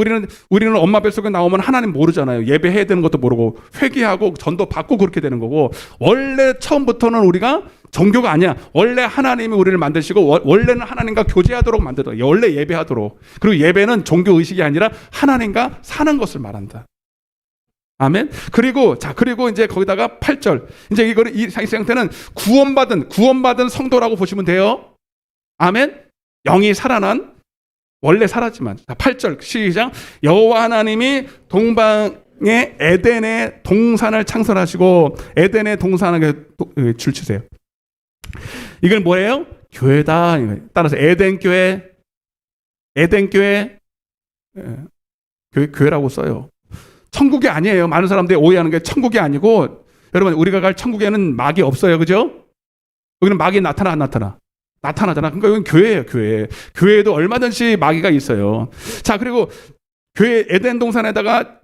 우리는 엄마 뱃속에 나오면 하나님 모르잖아요. 예배해야 되는 것도 모르고 회개하고 전도 받고 그렇게 되는 거고, 원래 처음부터는 우리가 종교가 아니야. 원래 하나님이 우리를 만드시고 원래는 하나님과 교제하도록 만들어요. 원래 예배하도록. 그리고 예배는 종교 의식이 아니라 하나님과 사는 것을 말한다. 아멘. 그리고 이제 거기다가 8절. 이제 이 상태는 구원받은 성도라고 보시면 돼요. 아멘. 영이 살아난, 원래 살았지만. 8절 시작. 여호와 하나님이 동방의 에덴의 동산을 창설하시고, 에덴의 동산을 줄 치세요. 이걸 뭐예요? 교회다. 따라서 교회라고 써요. 천국이 아니에요. 많은 사람들이 오해하는 게 천국이 아니고, 여러분 우리가 갈 천국에는 마귀 없어요. 그죠? 여기는 마귀 나타나잖아. 그러니까 여기는 교회예요. 교회에도 얼마든지 마귀가 있어요. 자, 그리고 교회 에덴 동산에다가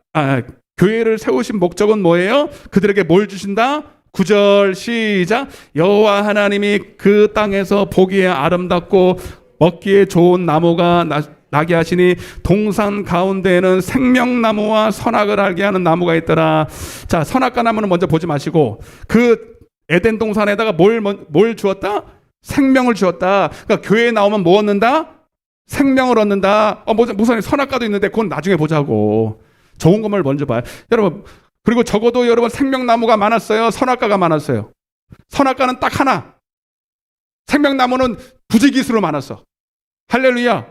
교회를 세우신 목적은 뭐예요? 그들에게 뭘 주신다? 9절 시작. 여호와 하나님이 그 땅에서 보기에 아름답고 먹기에 좋은 나무가 나게 하시니 동산 가운데에는 생명나무와 선악을 알게 하는 나무가 있더라. 자, 선악과 나무는 먼저 보지 마시고 그 에덴 동산에다가 뭘 주었다? 생명을 주었다. 그러니까 교회에 나오면 뭐 얻는다? 생명을 얻는다. 목사님 선악과도 있는데 그건 나중에 보자고. 좋은 것만 먼저 봐요. 여러분, 그리고 적어도 여러분 생명나무가 많았어요? 선악과가 많았어요? 선악과는 딱 하나. 생명나무는 부지기수로 많았어. 할렐루야.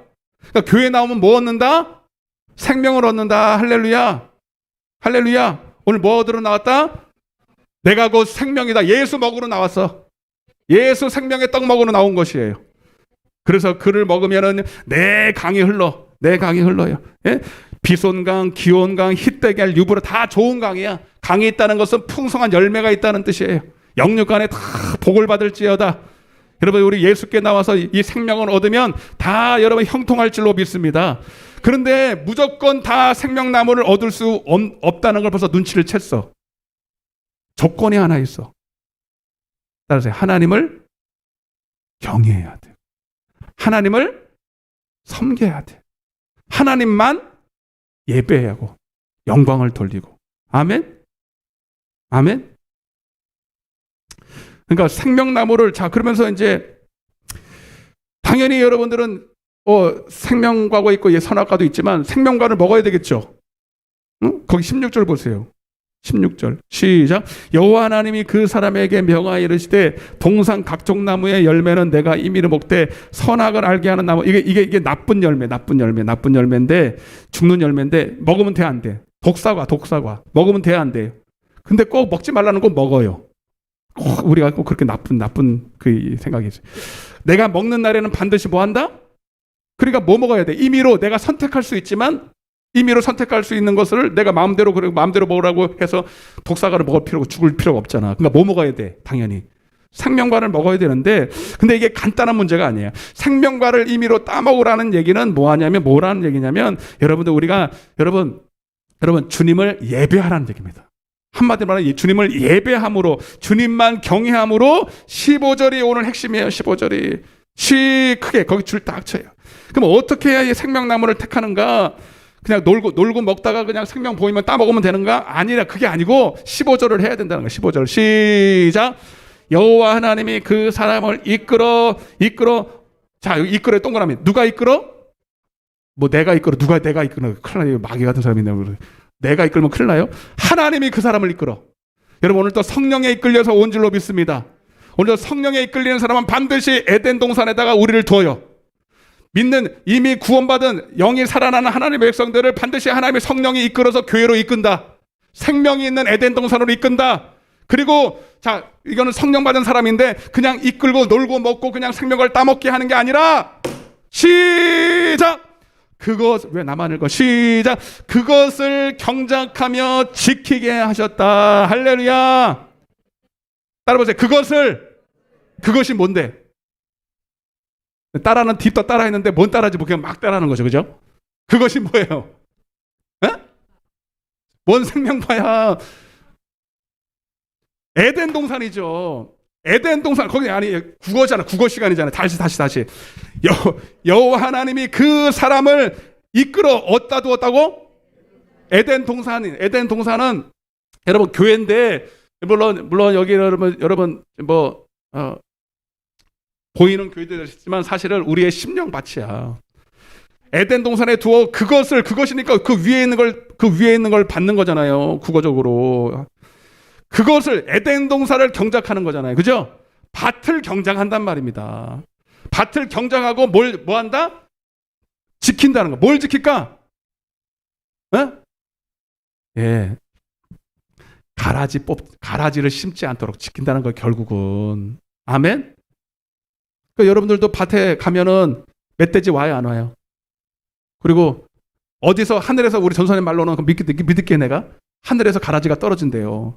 그러니까 교회 나오면 뭐 얻는다? 생명을 얻는다. 할렐루야. 할렐루야. 오늘 뭐 얻으러 나왔다? 내가 곧 생명이다. 예수 먹으러 나왔어. 예수 생명의 떡 먹으러 나온 것이에요. 그래서 그를 먹으면은 내 강이 흘러. 내 강이 흘러요. 예? 비손강, 기온강, 히데겔, 유브라 다 좋은 강이야. 강이 있다는 것은 풍성한 열매가 있다는 뜻이에요. 영육간에 다 복을 받을지어다. 여러분, 우리 예수께 나와서 이 생명을 얻으면 다 여러분 형통할 줄로 믿습니다. 그런데 무조건 다 생명나무를 얻을 수 없다는 걸 벌써 눈치를 챘어. 조건이 하나 있어. 따라서 하나님을 경외해야 돼. 하나님을 섬겨야 돼. 하나님만 예배해야 하고 영광을 돌리고. 아멘? 아멘? 그러니까 생명나무를, 자, 그러면서 이제 당연히 여러분들은 생명과가 있고 선악과도 있지만 생명과를 먹어야 되겠죠. 응? 거기 16절 보세요. 16절 시작. 여호와 하나님이 그 사람에게 명하여 이르시되 동산 각종 나무의 열매는 내가 임의로 먹되 선악을 알게 하는 나무. 이게 나쁜 열매인데 죽는 열매인데 먹으면 돼, 안 돼? 독사과 먹으면 돼, 안 돼요? 근데 꼭 먹지 말라는 건 먹어요. 우리가 꼭 그렇게 나쁜 그 생각이 있어요. 내가 먹는 날에는 반드시 뭐 한다? 그러니까 뭐 먹어야 돼? 임의로 내가 선택할 수 있지만, 임의로 선택할 수 있는 것을 내가 마음대로 먹으라고 해서 독사과를 먹을 필요가, 죽을 필요가 없잖아. 그러니까 뭐 먹어야 돼? 당연히 생명과를 먹어야 되는데, 근데 이게 간단한 문제가 아니에요. 생명과를 임의로 따먹으라는 얘기는 뭐라는 얘기냐면, 여러분 주님을 예배하라는 얘기입니다. 한마디로 말하면 주님을 예배함으로, 주님만 경외함으로. 15절이 오늘 핵심이에요. 15절이 크게 거기 줄 딱 쳐요. 그럼 어떻게 해야 이 생명나무를 택하는가? 그냥 놀고 먹다가 그냥 생명 보이면 따먹으면 되는가? 아니라, 그게 아니고 15절을 해야 된다는 거예요. 15절 시작. 여호와 하나님이 그 사람을 이끌어. 자, 여기 이끌어에 동그라미. 누가 이끌어? 뭐 내가 이끌어. 누가 내가 이끌어? 큰일 나요. 마귀 같은 사람이 있네. 내가 이끌면 큰일 나요. 하나님이 그 사람을 이끌어. 여러분, 오늘 또 성령에 이끌려서 온 줄로 믿습니다. 오늘 성령에 이끌리는 사람은 반드시 에덴 동산에다가 우리를 둬요. 믿는, 이미 구원받은 영이 살아나는 하나님의 백성들을 반드시 하나님의 성령이 이끌어서 교회로 이끈다. 생명이 있는 에덴 동산으로 이끈다. 그리고 자, 이거는 성령 받은 사람인데 그냥 이끌고 놀고 먹고 그냥 생명을 따먹게 하는 게 아니라, 시작. 그것, 왜 나만 읽어? 시작. 그것을 경작하며 지키게 하셨다. 할렐루야. 따라보세요. 그것이 뭔데? 따라는 딥도 따라 했는데 뭔 따라지? 뭐 그냥 막 따라하는 거죠. 그죠? 그것이 뭐예요? 에? 뭔 생명파야? 에덴 동산이죠. 에덴 동산. 거기 아니 국어잖아. 국어 시간이잖아. 다시. 여호와 하나님이 그 사람을 이끌어 어디다 두었다고? 에덴 동산은 여러분 교회인데, 물론 여기 여러분 보이는 교회들 있지만 사실은 우리의 심령밭이야. 에덴 동산에 두어 그것이니까 그 위에 있는 걸 받는 거잖아요. 국어적으로. 그것을, 에덴 동산을 경작하는 거잖아요. 그죠? 밭을 경작한단 말입니다. 밭을 경작하고 뭐 한다? 지킨다는 거. 뭘 지킬까? 예. 가라지를 심지 않도록 지킨다는 거, 결국은. 아멘? 그러니까 여러분들도 밭에 가면은 멧돼지 와요, 안 와요? 그리고 어디서, 하늘에서, 우리 전선의 말로는 믿을게 내가? 하늘에서 가라지가 떨어진대요.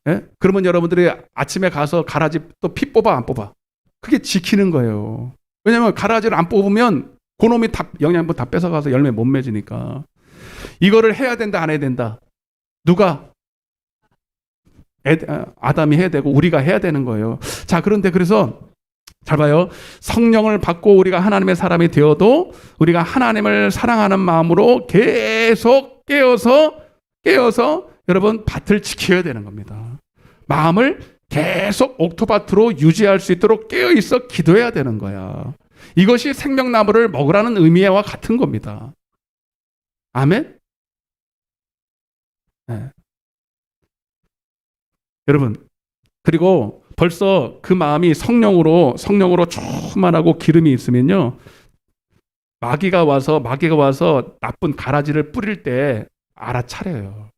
예? 그러면 여러분들이 아침에 가서 가라지 또 피 뽑아, 안 뽑아? 그게 지키는 거예요. 왜냐면 가라지를 안 뽑으면 그놈이 다 영양분 다 뺏어가서 열매 못 맺으니까. 이거를 해야 된다, 안 해야 된다? 누가? 아담이 해야 되고 우리가 해야 되는 거예요. 자, 그런데 그래서 잘 봐요. 성령을 받고 우리가 하나님의 사람이 되어도 우리가 하나님을 사랑하는 마음으로 계속 깨어서 여러분 밭을 지켜야 되는 겁니다. 마음을 계속 옥토바트로 유지할 수 있도록 깨어있어 기도해야 되는 거야. 이것이 생명나무를 먹으라는 의미와 같은 겁니다. 아멘? 네. 여러분, 그리고 벌써 그 마음이 성령으로 충만하고 기름이 있으면요, 마귀가 와서 나쁜 가라지를 뿌릴 때 알아차려요.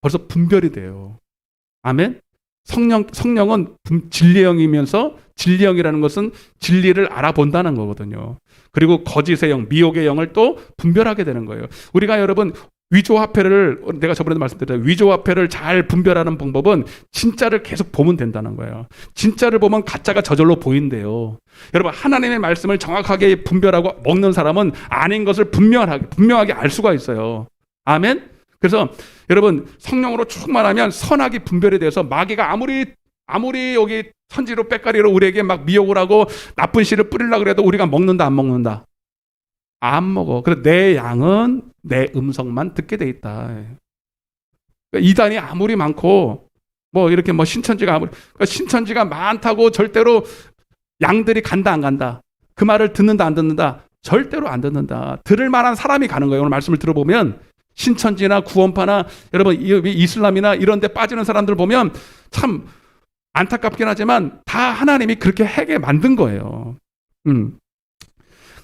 벌써 분별이 돼요. 아멘? 성령은 진리의 영이면서 진리의 영이라는 것은 진리를 알아본다는 거거든요. 그리고 거짓의 영, 미혹의 영을 또 분별하게 되는 거예요. 우리가 여러분 위조화폐를, 내가 저번에도 말씀드렸잖아요. 위조화폐를 잘 분별하는 방법은 진짜를 계속 보면 된다는 거예요. 진짜를 보면 가짜가 저절로 보인대요. 여러분, 하나님의 말씀을 정확하게 분별하고 먹는 사람은 아닌 것을 분명하게 알 수가 있어요. 아멘? 그래서 여러분, 성령으로 충만하면 선악이 분별이 돼서 마귀가 아무리 여기 천지로 빽가리로 우리에게 막 미혹을 하고 나쁜 씨를 뿌리려고 해도 우리가 먹는다 안 먹는다? 안 먹어. 그래서 내 양은 내 음성만 듣게 돼 있다. 그러니까 이단이 아무리 많고 이렇게 신천지가 많다고 절대로 양들이 간다 안 간다, 그 말을 듣는다 안 듣는다? 절대로 안 듣는다. 들을 만한 사람이 가는 거예요. 오늘 말씀을 들어보면 신천지나 구원파나 여러분 이슬람이나 이런 데 빠지는 사람들 보면 참 안타깝긴 하지만 다 하나님이 그렇게 하게 만든 거예요.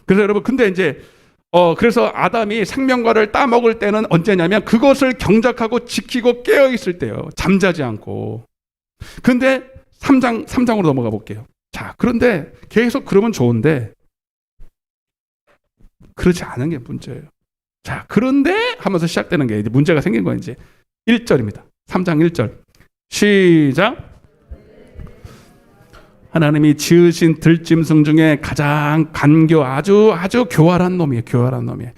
그래서 여러분, 근데 이제 그래서 아담이 생명과를 따먹을 때는 언제냐면 그것을 경작하고 지키고 깨어 있을 때요. 잠자지 않고. 근데 3장으로 넘어가 볼게요. 자, 그런데 계속 그러면 좋은데 그렇지 않은 게 문제예요. 자, 그런데 하면서 시작되는 게 이제 문제가 생긴 거예요. 이제 1절입니다. 3장 1절. 시작. 하나님이 지으신 들짐승 중에 가장 아주 교활한 놈이에요. 교활한 놈이에요.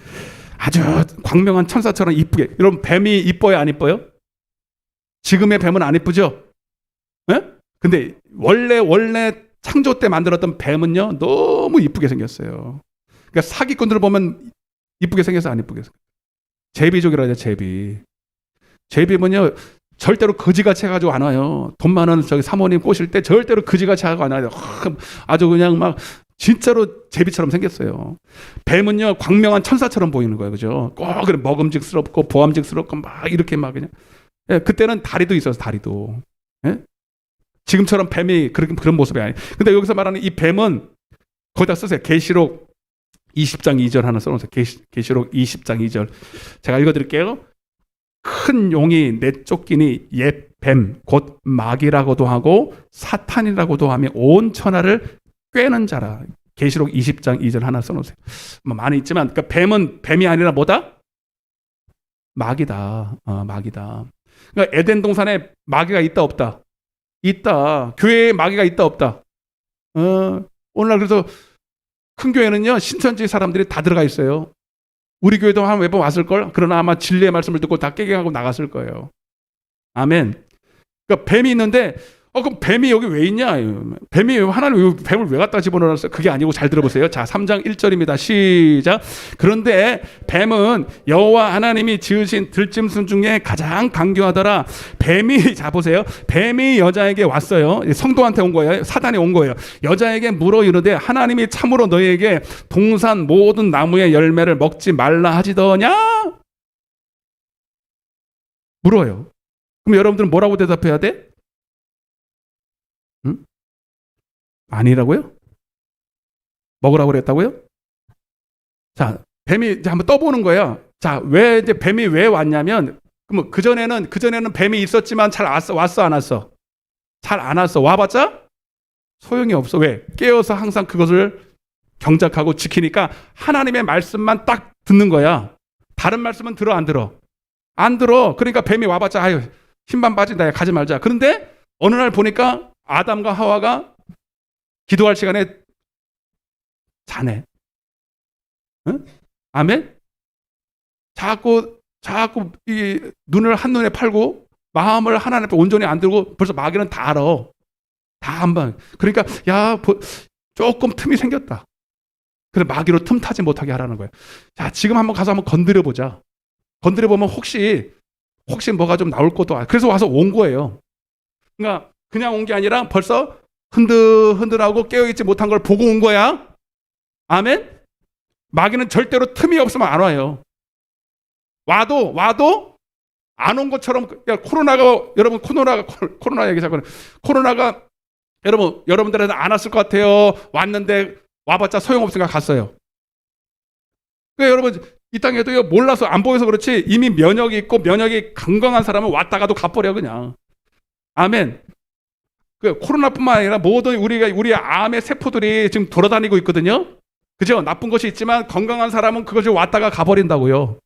아주 광명한 천사처럼 이쁘게. 여러분, 뱀이 이뻐요, 안 이뻐요? 지금의 뱀은 안 이쁘죠? 네? 근데 원래 창조 때 만들었던 뱀은요, 너무 이쁘게 생겼어요. 그러니까 사기꾼들 보면 이쁘게 생겨서 안 이쁘게 생겼어요. 제비족이라 하죠, 제비. 제비면요, 절대로 거지같이 해가지고 안 와요. 돈 많은 저기 사모님 꼬실 때 절대로 거지같이 하고 안 와요. 아주 그냥 막 진짜로 제비처럼 생겼어요. 뱀은요, 광명한 천사처럼 보이는 거예요. 그죠? 꼭 그래, 먹음직스럽고 보암직스럽고 막 이렇게 막 그냥. 예, 그때는 다리도 있어서 다리도. 예? 지금처럼 뱀이 그런 모습이 아니에요. 근데 여기서 말하는 이 뱀은 거기다 쓰세요. 계시록 20장 2절 하나 써놓으세요. 계시록 20장 2절. 제가 읽어드릴게요. 큰 용이 내쫓기니 옛 뱀, 곧 마귀라고도 하고 사탄이라고도 하며 온 천하를 꿰는 자라. 계시록 20장 2절 하나 써놓으세요. 많이 있지만, 그러니까 뱀은 뱀이 아니라 뭐다? 마귀다. 마귀다. 그러니까 에덴 동산에 마귀가 있다 없다? 있다. 교회에 마귀가 있다 없다? 오늘날 그래서 큰 교회는요, 신천지 사람들이 다 들어가 있어요. 우리 교회도 한 몇 번 왔을걸? 그러나 아마 진리의 말씀을 듣고 다 깨갱하고 나갔을 거예요. 아멘. 그러니까 뱀이 있는데, 그럼 뱀이 여기 왜 있냐? 하나님 뱀을 왜 갖다 집어넣었어요? 그게 아니고 잘 들어보세요. 자, 3장 1절입니다. 시작. 그런데 뱀은 여호와 하나님이 지으신 들짐승 중에 가장 강교하더라. 자, 보세요. 뱀이 여자에게 왔어요. 성도한테 온 거예요. 사단이 온 거예요. 여자에게 물어 이르되 하나님이 참으로 너희에게 동산 모든 나무의 열매를 먹지 말라 하지더냐? 물어요. 그럼 여러분들은 뭐라고 대답해야 돼? 응? 아니라고요? 먹으라고 그랬다고요? 자, 뱀이 이제 한번 떠보는 거예요. 자, 이제 뱀이 왜 왔냐면, 그럼 그전에는 뱀이 있었지만 잘 왔어, 안 왔어? 잘 안 왔어. 와봤자? 소용이 없어. 왜? 깨어서 항상 그것을 경작하고 지키니까 하나님의 말씀만 딱 듣는 거야. 다른 말씀은 들어, 안 들어? 안 들어. 그러니까 뱀이 와봤자, 아유, 힘만 빠진다. 가지 말자. 그런데 어느 날 보니까 아담과 하와가 기도할 시간에 자네. 응? 아멘? 자꾸 이 눈을 한눈에 팔고 마음을 하나님 앞에 온전히 안 들고 벌써 마귀는 다 알아. 다 한방. 그러니까 조금 틈이 생겼다. 그래서 마귀로 틈 타지 못하게 하라는 거예요. 자, 지금 한번 가서 한번 건드려 보자. 건드려 보면 혹시 뭐가 좀 나올 것도. 그래서 와서 온 거예요. 그러니까 그냥 온 게 아니라 벌써 흔들흔들하고 깨어있지 못한 걸 보고 온 거야. 아멘? 마귀는 절대로 틈이 없으면 안 와요. 와도 안 온 것처럼. 코로나가, 여러분, 코로나 얘기 자꾸, 코로나가 여러분들한테 안 왔을 것 같아요. 왔는데 와봤자 소용없으니까 갔어요. 그러니까 여러분, 이 땅에도요, 몰라서 안 보여서 그렇지 이미 면역이 있고 면역이 건강한 사람은 왔다가도 가버려 그냥. 아멘. 그 코로나뿐만 아니라 모든 우리의 암의 세포들이 지금 돌아다니고 있거든요. 그죠? 나쁜 것이 있지만 건강한 사람은 그것이 왔다가 가버린다고요.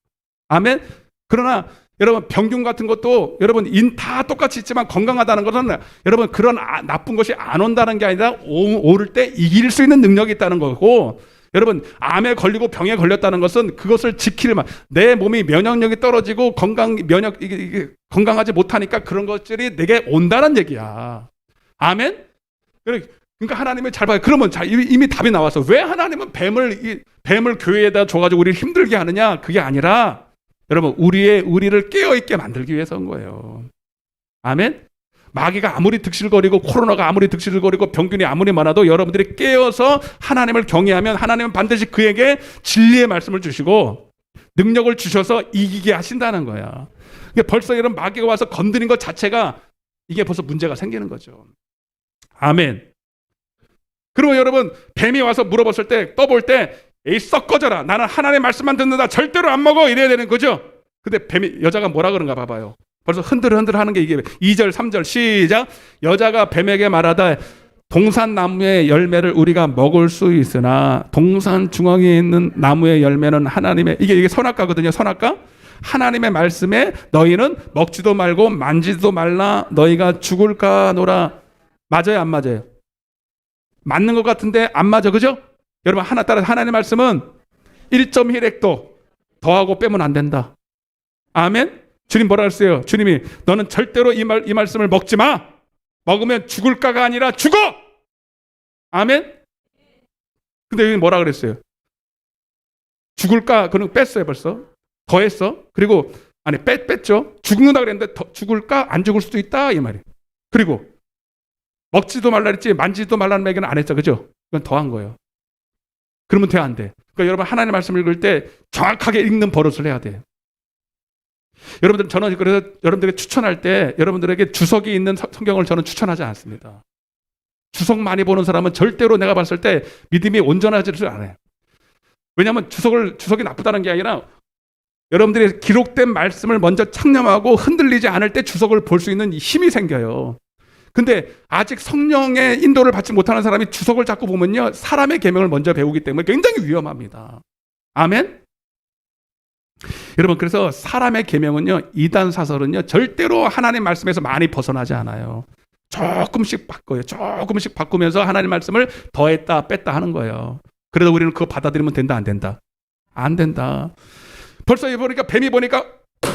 아멘. 그러나 여러분, 병균 같은 것도 여러분 다 똑같이 있지만 건강하다는 것은 여러분 그런 나쁜 것이 안 온다는 게 아니라 오를 때 이길 수 있는 능력이 있다는 거고, 여러분 암에 걸리고 병에 걸렸다는 것은 그것을 지키려면 내 몸이 면역력이 떨어지고 건강하지 못하니까 그런 것들이 내게 온다는 얘기야. 아멘. 그러니까 하나님을 잘 봐요. 그러면 이미 답이 나와서 왜 하나님은 뱀을 교회에다 줘가지고 우리를 힘들게 하느냐? 그게 아니라 여러분 우리를 깨어있게 만들기 위해서 한 거예요. 아멘. 마귀가 아무리 득실거리고 코로나가 아무리 득실거리고 병균이 아무리 많아도 여러분들이 깨어서 하나님을 경외하면 하나님은 반드시 그에게 진리의 말씀을 주시고 능력을 주셔서 이기게 하신다는 거야. 벌써 이런 마귀가 와서 건드린 것 자체가 이게 벌써 문제가 생기는 거죠. 아멘. 그러면 여러분, 뱀이 와서 물어봤을 때, 떠볼 때, 에이 썩 꺼져라, 나는 하나님의 말씀만 듣는다, 절대로 안 먹어, 이래야 되는 거죠. 근데 여자가 뭐라 그런가 봐봐요. 벌써 흔들흔들 하는 게 이게 2절 3절 시작. 여자가 뱀에게 말하다, 동산 나무의 열매를 우리가 먹을 수 있으나 동산 중앙에 있는 나무의 열매는 하나님의, 이게 선악과거든요. 선악과. 하나님의 말씀에 너희는 먹지도 말고 만지지도 말라, 너희가 죽을까 하노라. 맞아요, 안 맞아요? 맞는 것 같은데 안 맞아, 그죠? 여러분, 따라서 하나님의 말씀은 1.1획도 더하고 빼면 안 된다. 아멘? 주님 뭐라 그랬어요? 주님이 너는 절대로 이 말씀을 먹지 마. 먹으면 죽을까가 아니라 죽어. 아멘? 근데 여기 뭐라 그랬어요? 죽을까? 그는 뺐어요, 벌써. 더했어. 그리고 뺐죠. 죽는다 그랬는데 죽을까? 안 죽을 수도 있다, 이 말이에요. 그리고 먹지도 말라 그랬지 만지지도 말라는 얘기는 안 했죠, 그죠? 이건 더한 거예요. 그러면 돼, 안 돼? 그러니까 여러분, 하나님의 말씀을 읽을 때 정확하게 읽는 버릇을 해야 돼요. 여러분들, 저는 그래서 여러분들에게 추천할 때 여러분들에게 주석이 있는 성경을 저는 추천하지 않습니다. 주석 많이 보는 사람은 절대로 내가 봤을 때 믿음이 온전하지를 않아요. 왜냐하면 주석이 나쁘다는 게 아니라 여러분들이 기록된 말씀을 먼저 창념하고 흔들리지 않을 때 주석을 볼 수 있는 힘이 생겨요. 근데 아직 성령의 인도를 받지 못하는 사람이 주석을 자꾸 보면요, 사람의 계명을 먼저 배우기 때문에 굉장히 위험합니다. 아멘? 여러분, 그래서 사람의 계명은요, 이단 사설은요, 절대로 하나님 말씀에서 많이 벗어나지 않아요. 조금씩 바꿔요. 조금씩 바꾸면서 하나님 말씀을 더했다 뺐다 하는 거예요. 그래도 우리는 그거 받아들이면 된다, 안 된다? 안 된다. 벌써 보니까 뱀이 보니까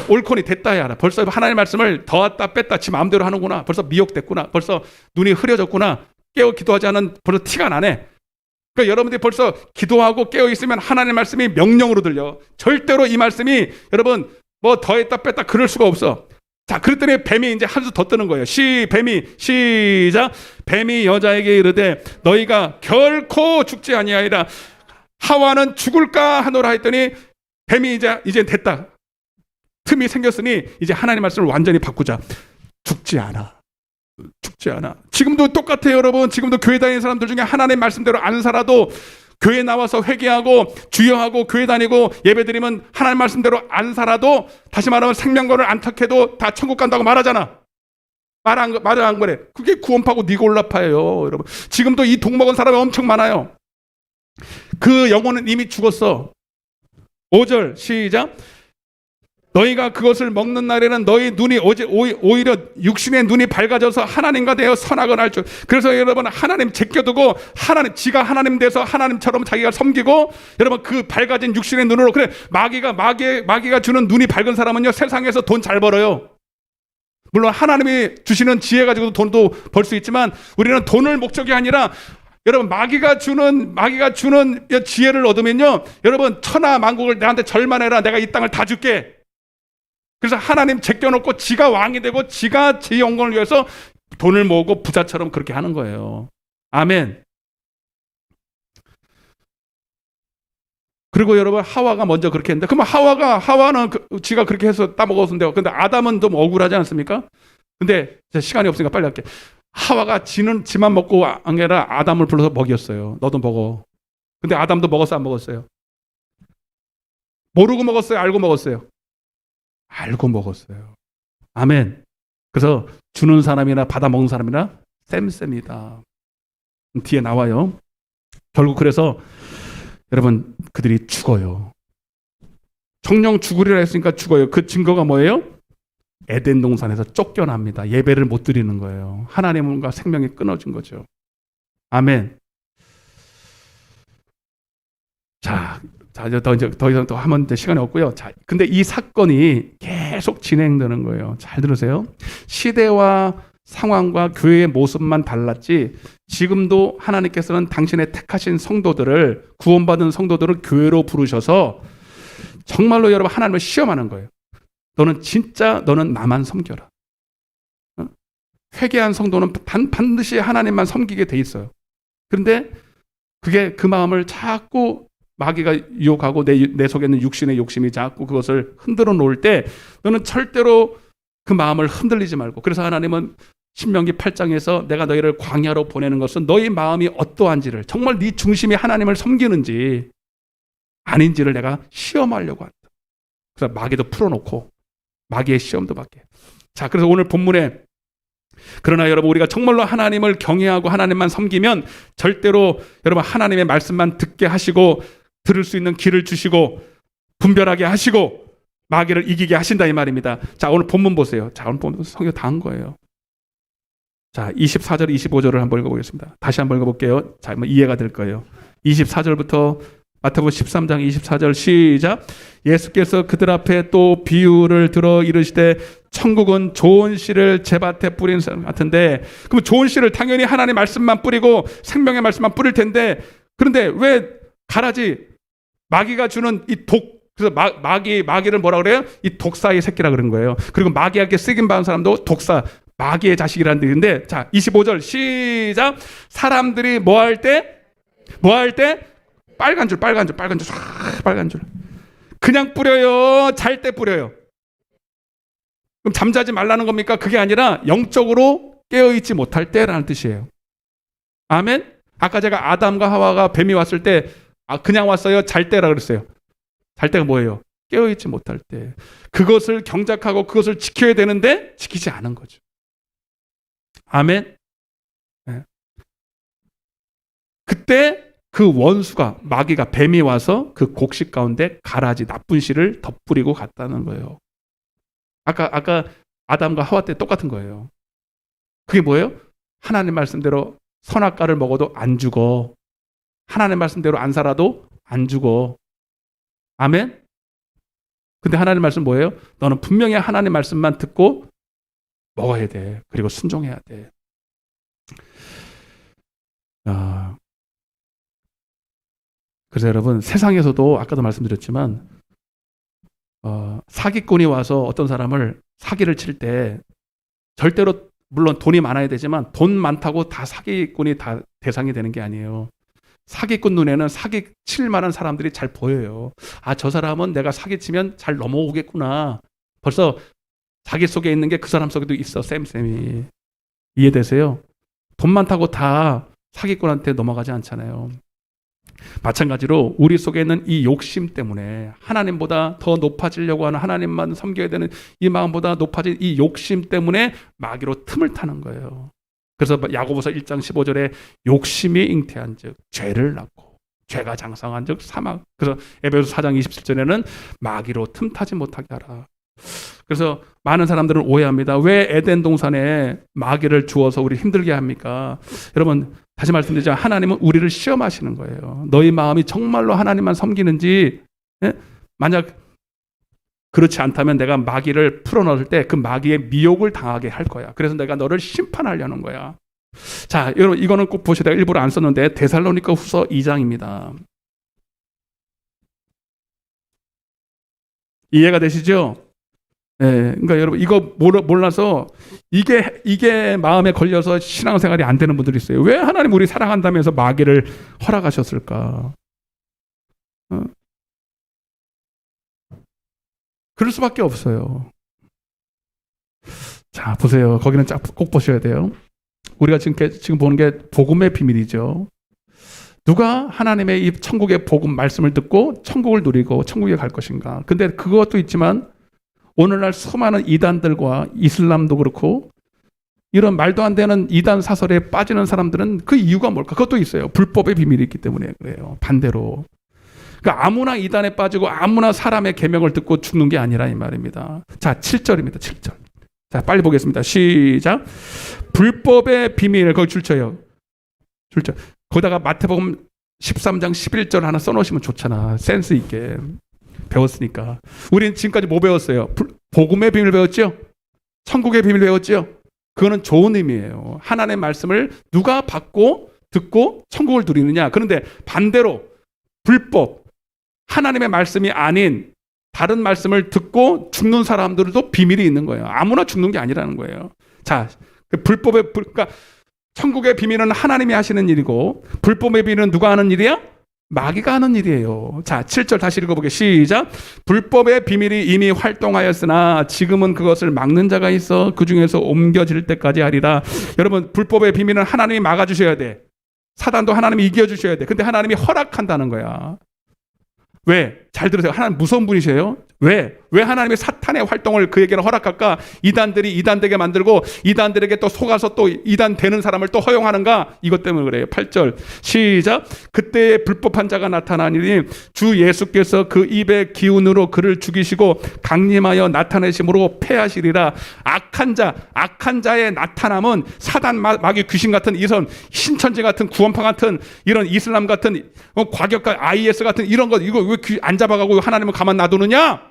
옳거니 됐다 해야 알아. 벌써 하나님의 말씀을 더했다 뺐다 지 마음대로 하는구나. 벌써 미혹됐구나. 벌써 눈이 흐려졌구나. 깨어 기도하지 않은 벌써 티가 나네. 그러니까 여러분들이 벌써 기도하고 깨어 있으면 하나님의 말씀이 명령으로 들려. 절대로 이 말씀이 여러분 뭐 더했다 뺐다 그럴 수가 없어. 자, 그랬더니 뱀이 이제 한 수 더 뜨는 거예요. 뱀이 시작. 뱀이 여자에게 이르되 너희가 결코 죽지 아니하리라. 하와는 죽을까 하노라 했더니 뱀이 이제 됐다. 틈이 생겼으니 이제 하나님 말씀을 완전히 바꾸자. 죽지 않아. 지금도 똑같아요, 여러분. 지금도 교회 다니는 사람들 중에 하나님 말씀대로 안 살아도 교회 나와서 회개하고 주여하고 교회 다니고 예배드리면 하나님 말씀대로 안 살아도, 다시 말하면 생명권을 안 택해도 다 천국 간다고 말하잖아. 말 안 그래? 그게 구원파고 니골라파예요, 여러분. 지금도 이 독먹은 사람이 엄청 많아요. 그 영혼은 이미 죽었어. 5절 시작. 너희가 그것을 먹는 날에는 너희 눈이 오히려 육신의 눈이 밝아져서 하나님과 대하여 선악을 알 줄. 그래서 여러분, 하나님 제껴두고 지가 하나님 돼서 하나님처럼 자기가 섬기고, 여러분 그 밝아진 육신의 눈으로, 그래 마귀가 주는 눈이 밝은 사람은요, 세상에서 돈 잘 벌어요. 물론 하나님이 주시는 지혜 가지고도 돈도 벌 수 있지만 우리는 돈을 목적이 아니라, 여러분 마귀가 주는 지혜를 얻으면요, 여러분 천하 만국을 내한테 절만해라, 내가 이 땅을 다 줄게. 그래서 하나님 제껴놓고 지가 왕이 되고 지가 제 영광을 위해서 돈을 모으고 부자처럼 그렇게 하는 거예요. 아멘. 그리고 여러분, 하와가 먼저 그렇게 했는데, 그러면 하와는 지가 그렇게 해서 따먹었는데요. 근데 아담은 좀 억울하지 않습니까? 근데 시간이 없으니까 빨리 할게. 하와가 지만 먹고 안 아니라 아담을 불러서 먹였어요. 너도 먹어. 근데 아담도 먹었어, 안 먹었어요? 모르고 먹었어요? 알고 먹었어요? 알고 먹었어요. 아멘. 그래서 주는 사람이나 받아 먹는 사람이나 쌤쌤이다. 뒤에 나와요. 결국 그래서 여러분, 그들이 죽어요. 정령 죽으리라 했으니까 죽어요. 그 증거가 뭐예요? 에덴 동산에서 쫓겨납니다. 예배를 못 드리는 거예요. 하나님과 생명이 끊어진 거죠. 아멘. 자, 더 이상 또 하면 시간이 없고요. 자, 근데 이 사건이 계속 진행되는 거예요. 잘 들으세요. 시대와 상황과 교회의 모습만 달랐지, 지금도 하나님께서는 당신의 택하신 성도들을, 구원받은 성도들을 교회로 부르셔서 정말로 여러분 하나님을 시험하는 거예요. 너는 나만 섬겨라. 회개한 성도는 반드시 하나님만 섬기게 돼 있어요. 그런데 그게 그 마음을 자꾸 마귀가 유혹하고 내 속에 있는 육신의 욕심이 자꾸 그것을 흔들어 놓을 때 너는 절대로 그 마음을 흔들리지 말고, 그래서 하나님은 신명기 8장에서 내가 너희를 광야로 보내는 것은 너희 마음이 어떠한지를, 정말 네 중심이 하나님을 섬기는지 아닌지를 내가 시험하려고 한다. 그래서 마귀도 풀어놓고 마귀의 시험도 받게. 자, 그래서 오늘 본문에, 그러나 여러분 우리가 정말로 하나님을 경외하고 하나님만 섬기면 절대로 여러분 하나님의 말씀만 듣게 하시고 들을 수 있는 귀를 주시고 분별하게 하시고 마귀를 이기게 하신다 이 말입니다. 자, 오늘 본문 보세요. 자, 오늘 본문 성경 다 한 거예요. 자, 24절 25절을 한번 읽어보겠습니다. 다시 한번 읽어볼게요. 자, 이해가 될 거예요. 24절부터 마태복음 13장 24절 시작. 예수께서 그들 앞에 또 비유를 들어 이르시되 천국은 좋은 씨를 제밭에 뿌린 사람 같은데, 그럼 좋은 씨를 당연히 하나님의 말씀만 뿌리고 생명의 말씀만 뿌릴 텐데, 그런데 왜 가라지 마귀가 주는 이 그래서 마귀를 뭐라 그래요? 이 독사의 새끼라 그런 거예요. 그리고 마귀에게 쓰임 받은 사람도 독사, 마귀의 자식이라는 뜻인데, 자, 25절 시작. 사람들이 뭐 할 때? 빨간 줄. 그냥 뿌려요? 잘 때 뿌려요? 그럼 잠자지 말라는 겁니까? 그게 아니라 영적으로 깨어있지 못할 때라는 뜻이에요. 아멘? 아까 제가 아담과 하와가 뱀이 왔을 때 그냥 왔어요? 잘 때라 그랬어요. 잘 때가 뭐예요? 깨어있지 못할 때. 그것을 경작하고 그것을 지켜야 되는데 지키지 않은 거죠. 아멘? 네. 그때 그 원수가, 마귀가, 뱀이 와서 그 곡식 가운데 가라지 나쁜 씨를 덧뿌리고 갔다는 거예요. 아까 아담과 하와 때 똑같은 거예요. 그게 뭐예요? 하나님 말씀대로 선악과를 먹어도 안 죽어. 하나님 말씀대로 안 살아도 안 죽어. 아멘? 근데 하나님 말씀 뭐예요? 너는 분명히 하나님 말씀만 듣고 먹어야 돼. 그리고 순종해야 돼. 그래서 여러분, 세상에서도 아까도 말씀드렸지만 사기꾼이 와서 어떤 사람을 사기를 칠 때 절대로, 물론 돈이 많아야 되지만 돈 많다고 다 사기꾼이 다 대상이 되는 게 아니에요. 사기꾼 눈에는 사기 칠 만한 사람들이 잘 보여요. 아, 저 사람은 내가 사기치면 잘 넘어오겠구나. 벌써 자기 속에 있는 게 그 사람 속에도 있어. 쌤이. 이해되세요? 돈 많다고 다 사기꾼한테 넘어가지 않잖아요. 마찬가지로 우리 속에 있는 이 욕심 때문에 하나님보다 더 높아지려고 하는, 하나님만 섬겨야 되는 이 마음보다 높아진 이 욕심 때문에 마귀로 틈을 타는 거예요. 그래서 야고보서 1장 15절에 욕심이 잉태한 즉 죄를 낳고 죄가 장성한 즉 사망. 그래서 에베소서 4장 27절에는 마귀로 틈타지 못하게 하라. 그래서 많은 사람들은 오해합니다. 왜 에덴 동산에 마귀를 주어서 우리 힘들게 합니까? 여러분, 다시 말씀드리자, 하나님은 우리를 시험하시는 거예요. 너희 마음이 정말로 하나님만 섬기는지, 만약 그렇지 않다면 내가 마귀를 풀어넣을 때 그 마귀의 미혹을 당하게 할 거야. 그래서 내가 너를 심판하려는 거야. 자, 여러분, 이거는 꼭 보셔야 돼요. 일부러 안 썼는데 데살로니가 후서 2장입니다. 이해가 되시죠? 예, 그러니까 여러분 이거 몰라서 이게 마음에 걸려서 신앙생활이 안 되는 분들이 있어요. 왜 하나님 우리 사랑한다면서 마귀를 허락하셨을까? 어? 그럴 수밖에 없어요. 자, 보세요. 거기는 꼭 보셔야 돼요. 우리가 지금 보는 게 복음의 비밀이죠. 누가 하나님의 이 천국의 복음 말씀을 듣고 천국을 누리고 천국에 갈 것인가? 근데 그것도 있지만 오늘날 수많은 이단들과 이슬람도 그렇고 이런 말도 안 되는 이단 사설에 빠지는 사람들은 그 이유가 뭘까? 그것도 있어요. 불법의 비밀이 있기 때문에 그래요. 반대로. 그러니까 아무나 이단에 빠지고 아무나 사람의 계명을 듣고 죽는 게 아니라 이 말입니다. 자, 7절입니다. 7절. 자, 빨리 보겠습니다. 시작. 불법의 비밀 거기 줄쳐요. 줄쳐. 거기다가 마태복음 13장 11절 하나 써놓으시면 좋잖아. 센스 있게. 배웠으니까. 우리는 지금까지 뭐 배웠어요? 복음의 비밀 배웠죠? 천국의 비밀 배웠죠? 그거는 좋은 의미예요. 하나님의 말씀을 누가 받고 듣고 천국을 누리느냐. 그런데 반대로 불법, 하나님의 말씀이 아닌 다른 말씀을 듣고 죽는 사람들도 비밀이 있는 거예요. 아무나 죽는 게 아니라는 거예요. 자, 그러니까 천국의 비밀은 하나님이 하시는 일이고 불법의 비밀은 누가 하는 일이야? 마귀가 하는 일이에요. 자, 7절 다시 읽어보게. 시작. 불법의 비밀이 이미 활동하였으나 지금은 그것을 막는 자가 있어 그 중에서 옮겨질 때까지 하리라. 여러분, 불법의 비밀은 하나님이 막아주셔야 돼. 사단도 하나님이 이겨주셔야 돼. 근데 하나님이 허락한다는 거야. 왜? 잘 들으세요. 하나님 무서운 분이세요. 왜 하나님이 사탄의 활동을 그에게는 허락할까? 이단들이 이단되게 만들고 이단들에게 또 속아서 또 이단 되는 사람을 또 허용하는가? 이것 때문에 그래요. 8절 시작. 그때에 불법한 자가 나타나니 주 예수께서 그 입의 기운으로 그를 죽이시고 강림하여 나타내심으로 패하시리라. 악한 자의 나타남은 사단 마귀 귀신 같은 이런 신천지 같은 구원파 같은 이런 이슬람 같은 과격한 IS 같은 이런 것 이거 왜 안 잡아가고 하나님은 가만 놔두느냐?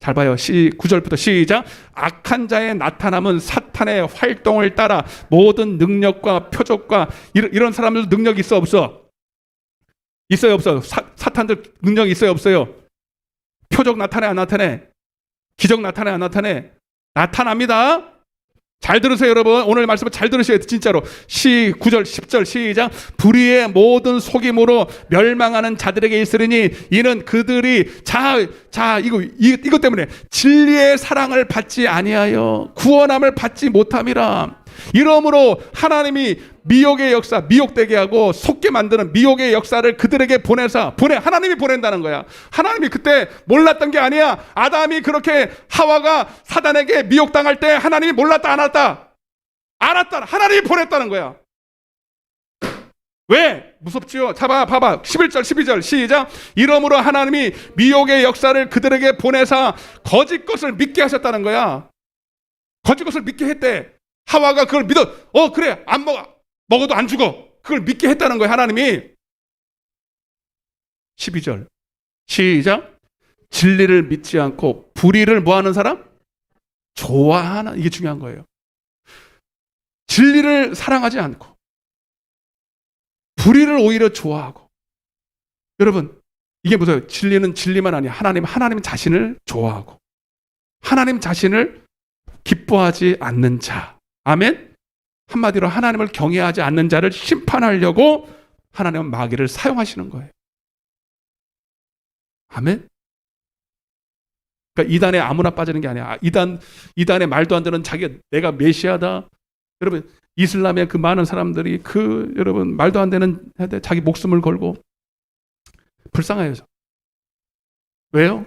잘 봐요. 9절부터 시작. 악한 자의 나타남은 사탄의 활동을 따라 모든 능력과 표적과 이런 사람들도 능력이 있어 없어? 있어요 없어? 사탄들 능력이 있어요 없어요? 표적 나타내 안 나타내? 기적 나타내 안 나타내? 나타납니다. 잘 들으세요 여러분. 오늘 말씀을 잘 들으셔야 돼요. 진짜로. 9절 10절 시작. 불의의 모든 속임으로 멸망하는 자들에게 있으리니 이는 그들이 이것 때문에 진리의 사랑을 받지 아니하여 구원함을 받지 못함이라. 이러므로 하나님이 미혹의 역사, 미혹되게 하고 속게 만드는 미혹의 역사를 그들에게 하나님이 보낸다는 거야. 하나님이 그때 몰랐던 게 아니야. 아담이 그렇게 하와가 사단에게 미혹당할 때 하나님이 몰랐다 안 알았다? 알았다. 하나님이 보냈다는 거야. 왜? 무섭지요? 봐봐. 11절 12절 시작. 이러므로 하나님이 미혹의 역사를 그들에게 보내사 거짓 것을 믿게 하셨다는 거야. 거짓 것을 믿게 했대. 하와가 그걸 믿어. 그래. 안 먹어도 안 죽어. 그걸 믿게 했다는 거예요. 하나님이. 12절 시작. 진리를 믿지 않고 불의를 뭐하는 사람? 좋아하는. 이게 중요한 거예요. 진리를 사랑하지 않고 불의를 오히려 좋아하고. 여러분, 이게 뭐예요? 진리는 진리만 아니야. 하나님 자신을 좋아하고 하나님 자신을 기뻐하지 않는 자. 아멘? 한마디로 하나님을 경외하지 않는 자를 심판하려고 하나님은 마귀를 사용하시는 거예요. 아멘? 그러니까 이단에 아무나 빠지는 게 아니야. 이단에 말도 안 되는 내가 메시아다. 여러분, 이슬람의 그 많은 사람들이 여러분 말도 안 되는 자기 목숨을 걸고 불쌍해요. 왜요?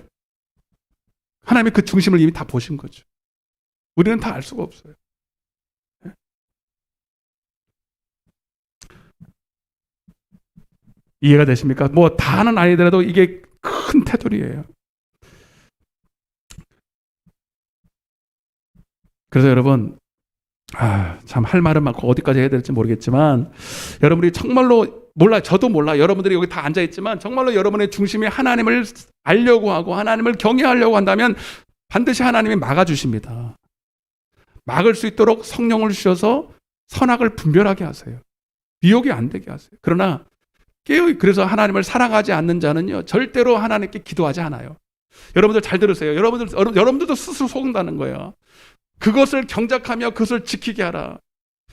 하나님이 그 중심을 이미 다 보신 거죠. 우리는 다 알 수가 없어요. 이해가 되십니까? 뭐 다는 아니더라도 이게 큰 테두리예요. 그래서 여러분, 참 할 말은 많고 어디까지 해야 될지 모르겠지만 여러분이 정말로 저도 몰라. 여러분들이 여기 다 앉아 있지만 정말로 여러분의 중심이 하나님을 알려고 하고 하나님을 경외하려고 한다면 반드시 하나님이 막아주십니다. 막을 수 있도록 성령을 주셔서 선악을 분별하게 하세요. 미혹이 안 되게 하세요. 그러나 그래서 하나님을 사랑하지 않는 자는요 절대로 하나님께 기도하지 않아요. 여러분들 잘 들으세요. 여러분들도 스스로 속는다는 거예요. 그것을 경작하며 그것을 지키게 하라.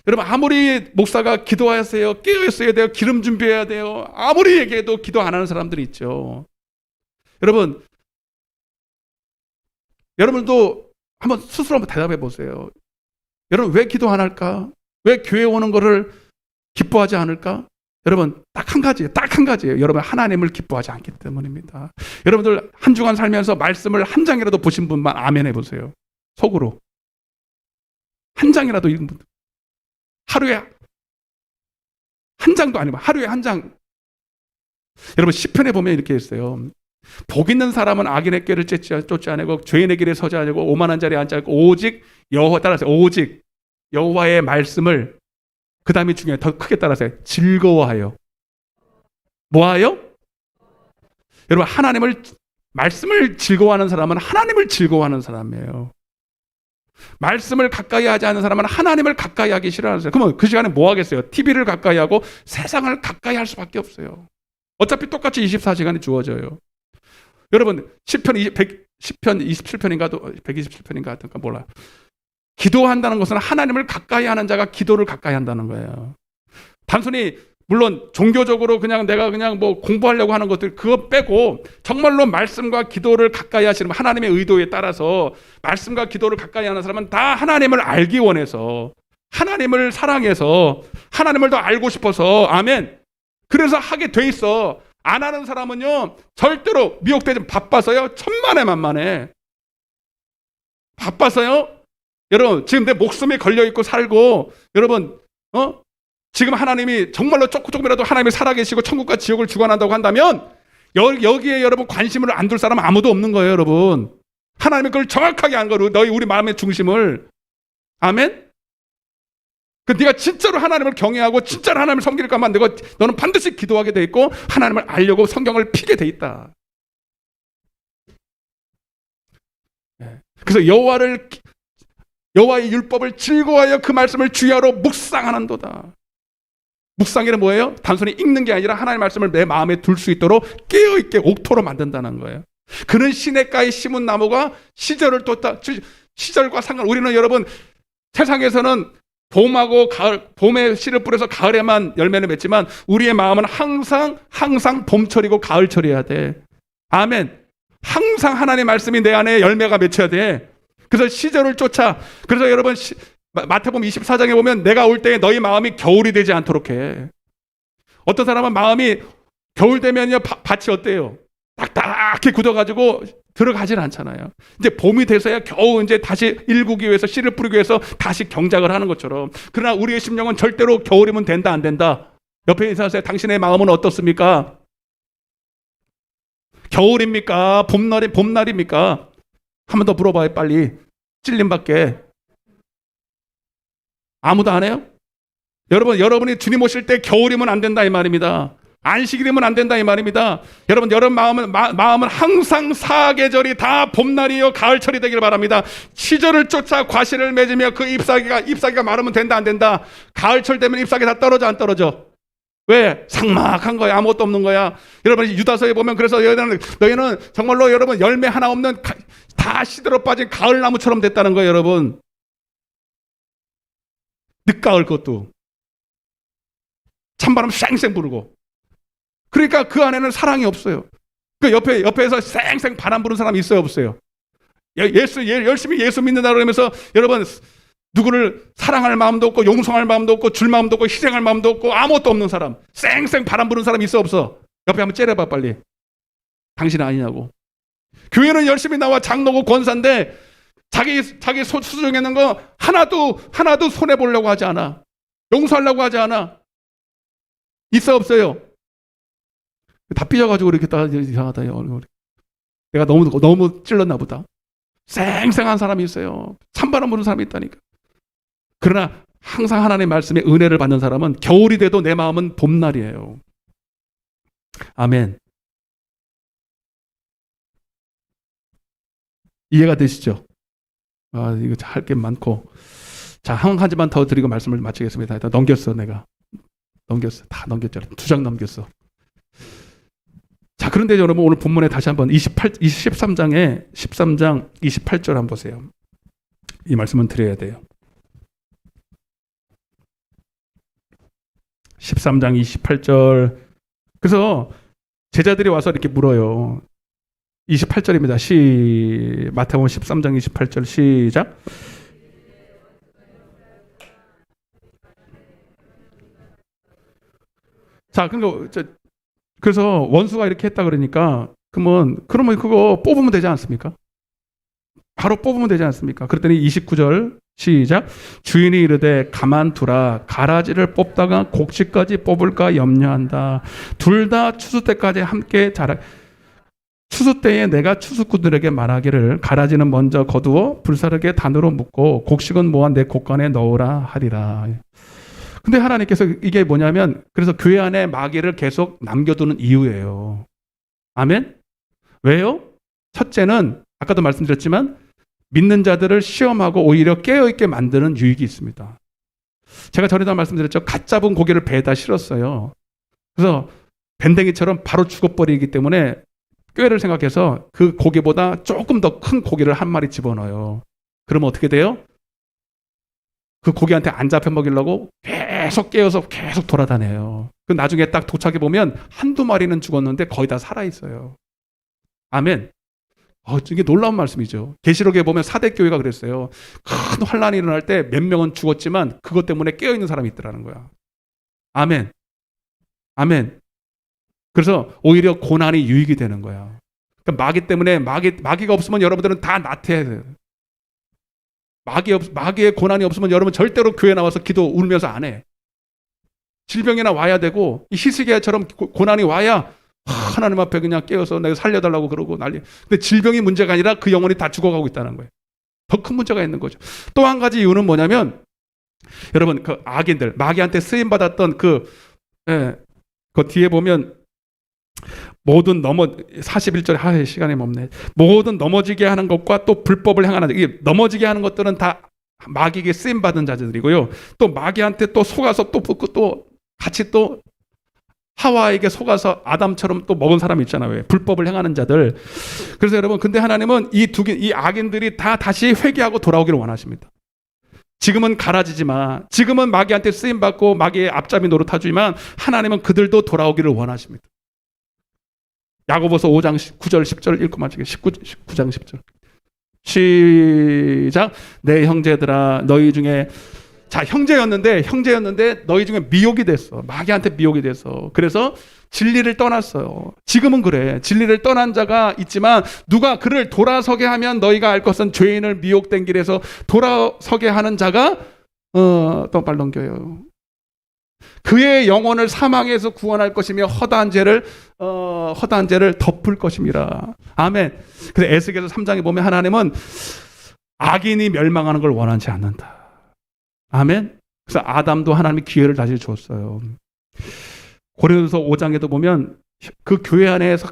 여러분, 아무리 목사가 기도하세요, 깨어있어야 돼요, 기름 준비해야 돼요, 아무리 얘기해도 기도 안 하는 사람들이 있죠. 여러분도 한번 스스로 한번 대답해 보세요. 여러분, 왜 기도 안 할까? 왜 교회 오는 거를 기뻐하지 않을까? 여러분, 딱 한 가지예요. 여러분, 하나님을 기뻐하지 않기 때문입니다. 여러분들 한 주간 살면서 말씀을 한 장이라도 보신 분만 아멘 해보세요. 속으로. 한 장이라도 읽은 분. 하루에 한 장도 아니고 하루에 한 장. 여러분, 시편에 보면 이렇게 있어요. 복 있는 사람은 악인의 꾀를 쫓지 않고 죄인의 길에 서지 않고 오만한 자리에 앉지 않고 오직 오직 여호와의 말씀을, 그 다음이 중요해요. 더 크게 따라서요. 즐거워하여. 뭐하여? 여러분, 말씀을 즐거워하는 사람은 하나님을 즐거워하는 사람이에요. 말씀을 가까이 하지 않는 사람은 하나님을 가까이 하기 싫어하는 사람. 그러면 그 시간에 뭐 하겠어요? TV를 가까이 하고 세상을 가까이 할 수밖에 없어요. 어차피 똑같이 24시간이 주어져요. 여러분, 시편 27편인가 127편인가 하여튼 몰라요. 기도한다는 것은 하나님을 가까이 하는 자가 기도를 가까이 한다는 거예요. 단순히 물론 종교적으로 내가 뭐 공부하려고 하는 것들 그거 빼고 정말로 말씀과 기도를 가까이 하시는 하나님의 의도에 따라서 말씀과 기도를 가까이 하는 사람은 다 하나님을 알기 원해서, 하나님을 사랑해서, 하나님을 더 알고 싶어서, 아멘. 그래서 하게 돼 있어. 안 하는 사람은요 절대로 미혹되지. 바빠서요, 천만에 만만해. 바빠서요. 여러분, 지금 내 목숨에 걸려있고 살고, 여러분, 지금 하나님이 정말로 조금이라도 하나님이 살아계시고 천국과 지옥을 주관한다고 한다면 여기에 여러분 관심을 안 둘 사람은 아무도 없는 거예요. 여러분, 하나님이 그걸 정확하게 안 거로 우리 마음의 중심을. 아멘. 네가 진짜로 하나님을 경외하고 진짜로 하나님을 섬길 것만 너는 반드시 기도하게 돼 있고 하나님을 알려고 성경을 피게 돼 있다. 그래서 여호와의 율법을 즐거워하여 그 말씀을 주야로 묵상하는도다. 묵상이란 뭐예요? 단순히 읽는 게 아니라 하나님의 말씀을 내 마음에 둘 수 있도록 깨어있게 옥토로 만든다는 거예요. 그는 시냇가에 심은 나무가 시절을 쫓다. 시절과 상관. 우리는 여러분 세상에서는 봄하고 가을, 봄에 씨를 뿌려서 가을에만 열매를 맺지만 우리의 마음은 항상 봄철이고 가을철이어야 돼. 아멘. 항상 하나님의 말씀이 내 안에 열매가 맺혀야 돼. 그래서 시절을 쫓아. 그래서 여러분 마태복음 24장에 보면 내가 올 때에 너희 마음이 겨울이 되지 않도록 해. 어떤 사람은 마음이 겨울 되면요 밭이 어때요? 딱딱히 굳어가지고 들어가진 않잖아요. 이제 봄이 돼서야 겨우 이제 다시 일구기 위해서 씨를 뿌리기 위해서 다시 경작을 하는 것처럼. 그러나 우리의 심령은 절대로 겨울이면 된다 안 된다. 옆에 인사하세요. 당신의 마음은 어떻습니까? 겨울입니까? 봄날입니까? 한 번 더 물어봐요 빨리. 찔림밖에 아무도 안 해요? 여러분이 주님 오실 때 겨울이면 안 된다 이 말입니다. 안식이 되면 안 된다 이 말입니다. 여러분 마음은 항상 사계절이 다 봄날이요 가을철이 되기를 바랍니다. 시절을 쫓아 과실을 맺으며 그 잎사귀가 마르면 된다 안 된다. 가을철 되면 잎사귀 다 떨어져 안 떨어져? 왜? 삭막한 거야. 아무것도 없는 거야. 여러분 유다서에 보면 그래서 너희는 정말로 여러분 열매 하나 없는 다 시들어 빠진 가을나무처럼 됐다는 거예요. 여러분 늦가을 것도 찬바람 쌩쌩 부르고. 그러니까 그 안에는 사랑이 없어요. 그 옆에서 쌩쌩 바람 부는 사람이 있어요 없어요? 열심히 예수 믿는다 그러면서 여러분 누구를 사랑할 마음도 없고 용서할 마음도 없고 줄 마음도 없고 희생할 마음도 없고 아무것도 없는 사람, 쌩쌩 바람 부는 사람 있어 없어? 옆에 한번 째려봐 빨리. 당신 아니냐고. 교회는 열심히 나와 장로고 권사인데 자기 수중에 있는 거 하나도 손해 보려고 하지 않아. 용서하려고 하지 않아. 있어 없어요? 다 삐져가지고 이렇게 다 이상하다. 내가 너무 찔렀나 보다. 쌩쌩한 사람이 있어요. 찬바람 부는 사람이 있다니까. 그러나 항상 하나님의 말씀에 은혜를 받는 사람은 겨울이 돼도 내 마음은 봄날이에요. 아멘. 이해가 되시죠? 이거 할 게 많고. 자, 한 가지만 더 드리고 말씀을 마치겠습니다. 일단 넘겼어. 다 넘겼잖아. 2장 넘겼어. 자, 그런데 여러분 오늘 본문에 다시 한번 13장 28절 한번 보세요. 이 말씀은 드려야 돼요. 13장 28절. 그래서 제자들이 와서 이렇게 물어요. 28절입니다. 마태복음 13장 28절 시작. 자, 그래서 원수가 이렇게 했다 그러니까 그러면 그거 뽑으면 되지 않습니까? 바로 뽑으면 되지 않습니까? 그랬더니 29절 시작. 주인이 이르되 가만두라. 가라지를 뽑다가 곡식까지 뽑을까 염려한다. 둘 다 추수 때까지 함께 자라. 추수 때에 내가 추수꾼들에게 말하기를 가라지는 먼저 거두어 불사르게 단으로 묶고 곡식은 모아 내 곡간에 넣으라 하리라. 근데 하나님께서 이게 뭐냐면 그래서 교회 안에 마귀를 계속 남겨두는 이유예요. 아멘? 왜요? 첫째는 아까도 말씀드렸지만 믿는 자들을 시험하고 오히려 깨어있게 만드는 유익이 있습니다. 제가 전에도 말씀드렸죠. 갓 잡은 고기를 배에다 실었어요. 그래서 밴댕이처럼 바로 죽어버리기 때문에 꾀를 생각해서 그 고기보다 조금 더 큰 고기를 한 마리 집어넣어요. 그러면 어떻게 돼요? 그 고기한테 안 잡혀 먹이려고 계속 깨어서 계속 돌아다녀요. 그 나중에 딱 도착해 보면 한두 마리는 죽었는데 거의 다 살아있어요. 아멘. 이게 놀라운 말씀이죠. 계시록에 보면 사대교회가 그랬어요. 큰 환란이 일어날 때 몇 명은 죽었지만 그것 때문에 깨어있는 사람이 있더라는 거야. 아멘. 아멘. 그래서 오히려 고난이 유익이 되는 거야. 그러니까 마귀 때문에 마귀가 없으면 여러분들은 다 나태해야 돼요. 마귀의 고난이 없으면 여러분 절대로 교회 나와서 기도 울면서 안 해. 질병이나 와야 되고 이 히스기야처럼 고난이 와야 하나님 앞에 그냥 깨어서 내가 살려달라고 그러고 난리. 근데 질병이 문제가 아니라 그 영혼이 다 죽어가고 있다는 거예요. 더 큰 문제가 있는 거죠. 또 한 가지 이유는 뭐냐면 여러분 그 악인들 마귀한테 쓰임 받았던 그 뒤에 보면 모든 41절에 시간이 없네. 모든 넘어지게 하는 것과 또 불법을 행하는 이게 넘어지게 하는 것들은 다 마귀에게 쓰임 받은 자들이고요. 또 마귀한테 또 속아서 또 같이 또 하와에게 속아서 아담처럼 또 먹은 사람이 있잖아요. 왜? 불법을 행하는 자들. 그래서 여러분, 근데 하나님은 이 악인들이 다 다시 회개하고 돌아오기를 원하십니다. 지금은 가라지지만, 지금은 마귀한테 쓰임받고 마귀의 앞잡이 노릇하지만 하나님은 그들도 돌아오기를 원하십니다. 야고보서 5장 9절 10절 읽고 마치게. 9장 10절 시작. 내 형제들아 너희 중에 형제였는데 너희 중에 미혹이 됐어. 마귀한테 미혹이 됐어. 그래서 진리를 떠났어요. 지금은 그래. 진리를 떠난 자가 있지만 누가 그를 돌아서게 하면 너희가 알 것은 죄인을 미혹된 길에서 돌아서게 하는 자가 또 발 넘겨요. 그의 영혼을 사망에서 구원할 것이며 허다한 죄를 덮을 것임이라. 아멘. 그래서 에스겔서 3장에 보면 하나님은 악인이 멸망하는 걸 원하지 않는다. 아멘. 그래서 아담도 하나님이 기회를 다시 줬어요. 고린도서 5장에도 보면 그 교회 안에서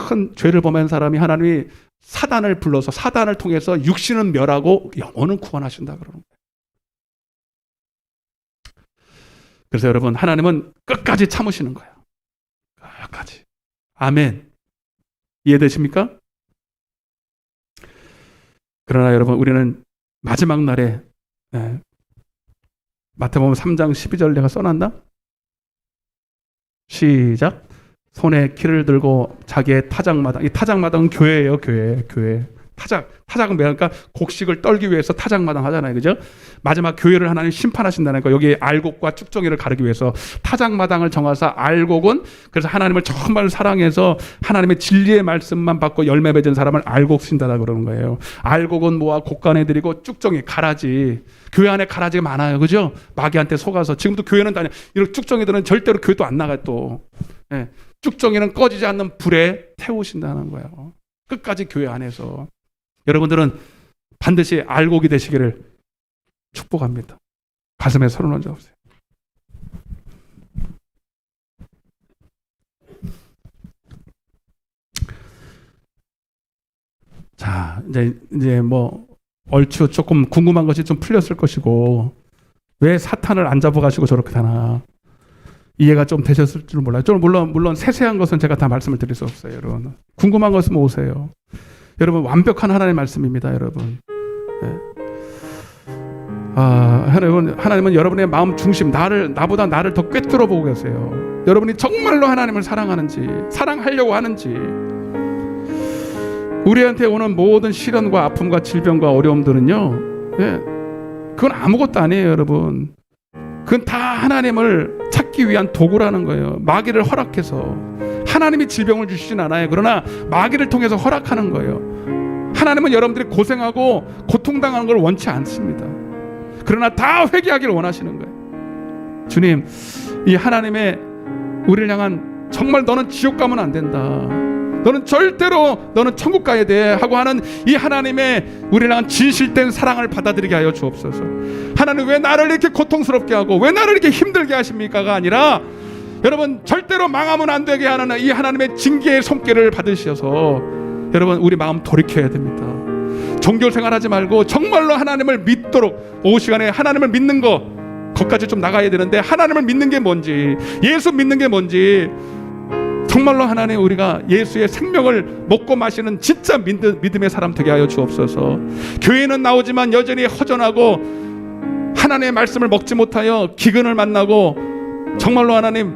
큰 죄를 범한 사람이 하나님이 사단을 불러서 사단을 통해서 육신은 멸하고 영혼은 구원하신다 그러는 거예요. 그래서 여러분 하나님은 끝까지 참으시는 거예요. 끝까지. 아멘. 이해되십니까? 그러나 여러분 우리는 마지막 날에 마태복음 3장 12절 내가 써놨나? 시작. 손에 키를 들고 자기의 타작마당. 이 타작마당은 교회예요. 교회. 타작은 뭐니까 곡식을 떨기 위해서 타작마당 하잖아요. 그죠? 마지막 교회를 하나님 심판하신다는 거. 여기 알곡과 쭉정이를 가르기 위해서 타작마당을 정하사 알곡은 그래서 하나님을 정말 사랑해서 하나님의 진리의 말씀만 받고 열매 맺은 사람을 알곡 신다라 그러는 거예요. 알곡은 모아 곡간에 드리고 쭉정이 가라지. 교회 안에 가라지가 많아요. 그죠? 마귀한테 속아서 지금도 교회는 다녀. 이런 쭉정이들은 절대로 교회도 안 나가요. 또 쭉정이는 꺼지지 않는 불에 태우신다는 거예요. 끝까지 교회 안에서. 여러분들은 반드시 알곡이 되시기를 축복합니다. 가슴에 손을 얹어 보세요. 자, 이제 뭐 얼추 조금 궁금한 것이 좀 풀렸을 것이고 왜 사탄을 안 잡아가시고 저렇게 하나. 이해가 좀 되셨을 줄 몰라요. 좀 물론 세세한 것은 제가 다 말씀을 드릴 수 없어요, 여러분. 궁금한 것은 오세요. 여러분, 완벽한 하나님의 말씀입니다, 여러분. 네. 하나님은 여러분의 마음 중심, 나보다 나를 더 꿰뚫어 보고 계세요. 여러분이 정말로 하나님을 사랑하는지, 사랑하려고 하는지. 우리한테 오는 모든 시련과 아픔과 질병과 어려움들은요, 네, 그건 아무것도 아니에요, 여러분. 그건 다 하나님을 찾기 위한 도구라는 거예요. 마귀를 허락해서. 하나님이 질병을 주시진 않아요. 그러나 마귀를 통해서 허락하는 거예요. 하나님은 여러분들이 고생하고 고통당하는 걸 원치 않습니다. 그러나 다 회개하기를 원하시는 거예요. 주님, 이 하나님의 우리를 향한, 정말 너는 지옥 가면 안 된다, 너는 절대로 너는 천국 가야 돼 하고 하는 이 하나님의 우리를 향한 진실된 사랑을 받아들이게 하여 주옵소서. 하나님, 왜 나를 이렇게 고통스럽게 하고 왜 나를 이렇게 힘들게 하십니까가 아니라, 여러분, 절대로 망하면 안 되게 하는 이 하나님의 징계의 손길을 받으셔서 여러분, 우리 마음 돌이켜야 됩니다. 종교 생활하지 말고 정말로 하나님을 믿도록, 오후 시간에 하나님을 믿는 것까지 좀 나가야 되는데, 하나님을 믿는 게 뭔지, 예수 믿는 게 뭔지, 정말로 하나님, 우리가 예수의 생명을 먹고 마시는 진짜 믿음의 사람 되게 하여 주옵소서. 교회는 나오지만 여전히 허전하고 하나님의 말씀을 먹지 못하여 기근을 만나고 정말로 하나님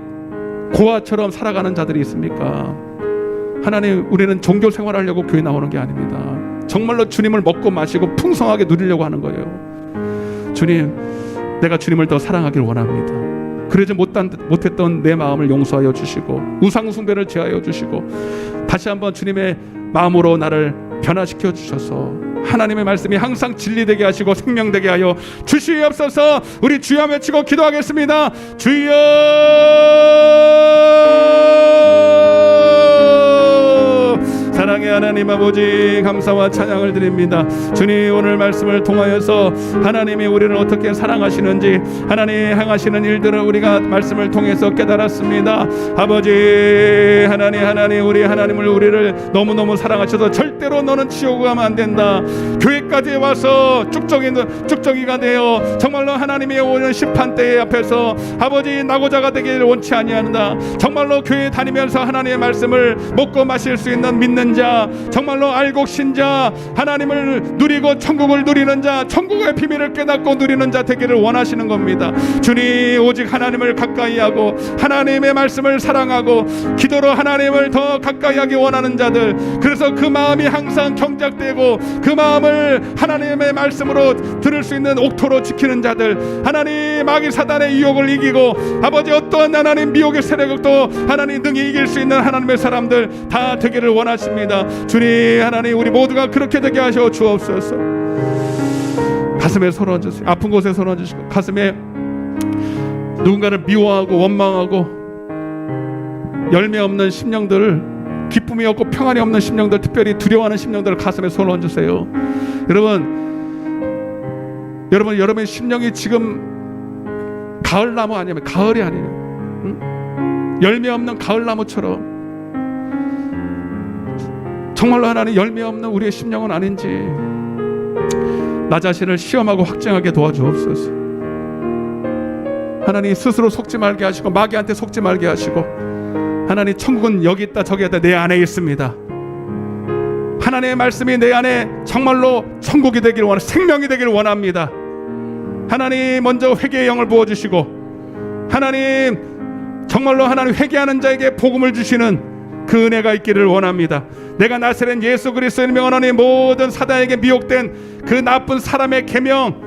고아처럼 살아가는 자들이 있습니까? 하나님, 우리는 종교 생활하려고 교회 나오는 게 아닙니다. 정말로 주님을 먹고 마시고 풍성하게 누리려고 하는 거예요. 주님, 내가 주님을 더 사랑하길 원합니다. 그러지 못했던 내 마음을 용서하여 주시고 우상 숭배를 제하여 주시고 다시 한번 주님의 마음으로 나를 변화시켜 주셔서 하나님의 말씀이 항상 진리되게 하시고 생명되게 하여 주시옵소서. 우리 주여 외치고 기도하겠습니다. 주여, 사랑의 하나님 아버지, 감사와 찬양을 드립니다. 주님, 오늘 말씀을 통하여서 하나님이 우리를 어떻게 사랑하시는지, 하나님 행하시는 일들을 우리가 말씀을 통해서 깨달았습니다. 아버지 하나님, 우리 하나님을, 우리를 너무너무 사랑하셔서 절대로 너는 지옥 가면 안 된다, 교회까지 와서 쭉정이가 되어 정말로 하나님의 오는 심판대에 앞에서 아버지 나고자가 되기를 원치 아니한다. 정말로 교회 다니면서 하나님의 말씀을 먹고 마실 수 있는 믿는 자, 정말로 알고 신자, 하나님을 누리고 천국을 누리는 자, 천국의 비밀을 깨닫고 누리는 자 되기를 원하시는 겁니다. 주님, 오직 하나님을 가까이 하고 하나님의 말씀을 사랑하고 기도로 하나님을 더 가까이 하기 원하는 자들, 그래서 그 마음이 항상 경작되고 그 마음을 하나님의 말씀으로 들을 수 있는 옥토로 지키는 자들, 하나님 마귀 사단의 유혹을 이기고 아버지 어떠한 하나님 미혹의 세력도 하나님 능히 이길 수 있는 하나님의 사람들 다 되기를 원하십니다. 주님, 하나님, 우리 모두가 그렇게 되게 하셔 주옵소서. 가슴에 손 얹으시고, 아픈 곳에 손 얹으시고, 가슴에 누군가를 미워하고 원망하고 열매 없는 심령들을, 기쁨이 없고 평안이 없는 심령들, 특별히 두려워하는 심령들을 가슴에 손 얹으세요. 여러분의 심령이 지금 가을나무 아니면 가을이 아니에요. 응? 열매 없는 가을나무처럼 정말로 하나님 열매 없는 우리의 심령은 아닌지 나 자신을 시험하고 확증하게 도와주옵소서. 하나님, 스스로 속지 말게 하시고 마귀한테 속지 말게 하시고, 하나님, 천국은 여기 있다 저기 있다 내 안에 있습니다. 하나님의 말씀이 내 안에 정말로 천국이 되기를 원합니다. 생명이 되기를 원합니다. 하나님, 먼저 회개의 영을 부어주시고 하나님, 정말로 하나님 회개하는 자에게 복음을 주시는 그 은혜가 있기를 원합니다. 내가 나사렛 예수 그리스도의 명하노니 모든 사단에게 미혹된 그 나쁜 사람의 계명,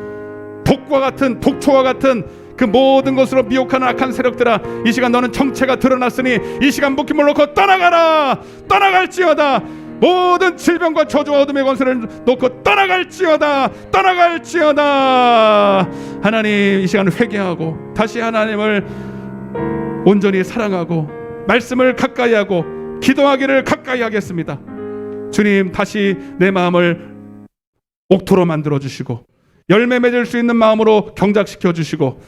독과 같은 독초와 같은 그 모든 것으로 미혹하는 악한 세력들아, 이 시간 너는 정체가 드러났으니 이 시간 묶임을 놓고 떠나가라. 떠나갈지어다. 모든 질병과 저주와 어둠의 권세를 놓고 떠나갈지어다. 하나님, 이 시간 회개하고 다시 하나님을 온전히 사랑하고 말씀을 가까이 하고 기도하기를 가까이 하겠습니다. 주님, 다시 내 마음을 옥토로 만들어 주시고 열매 맺을 수 있는 마음으로 경작시켜 주시고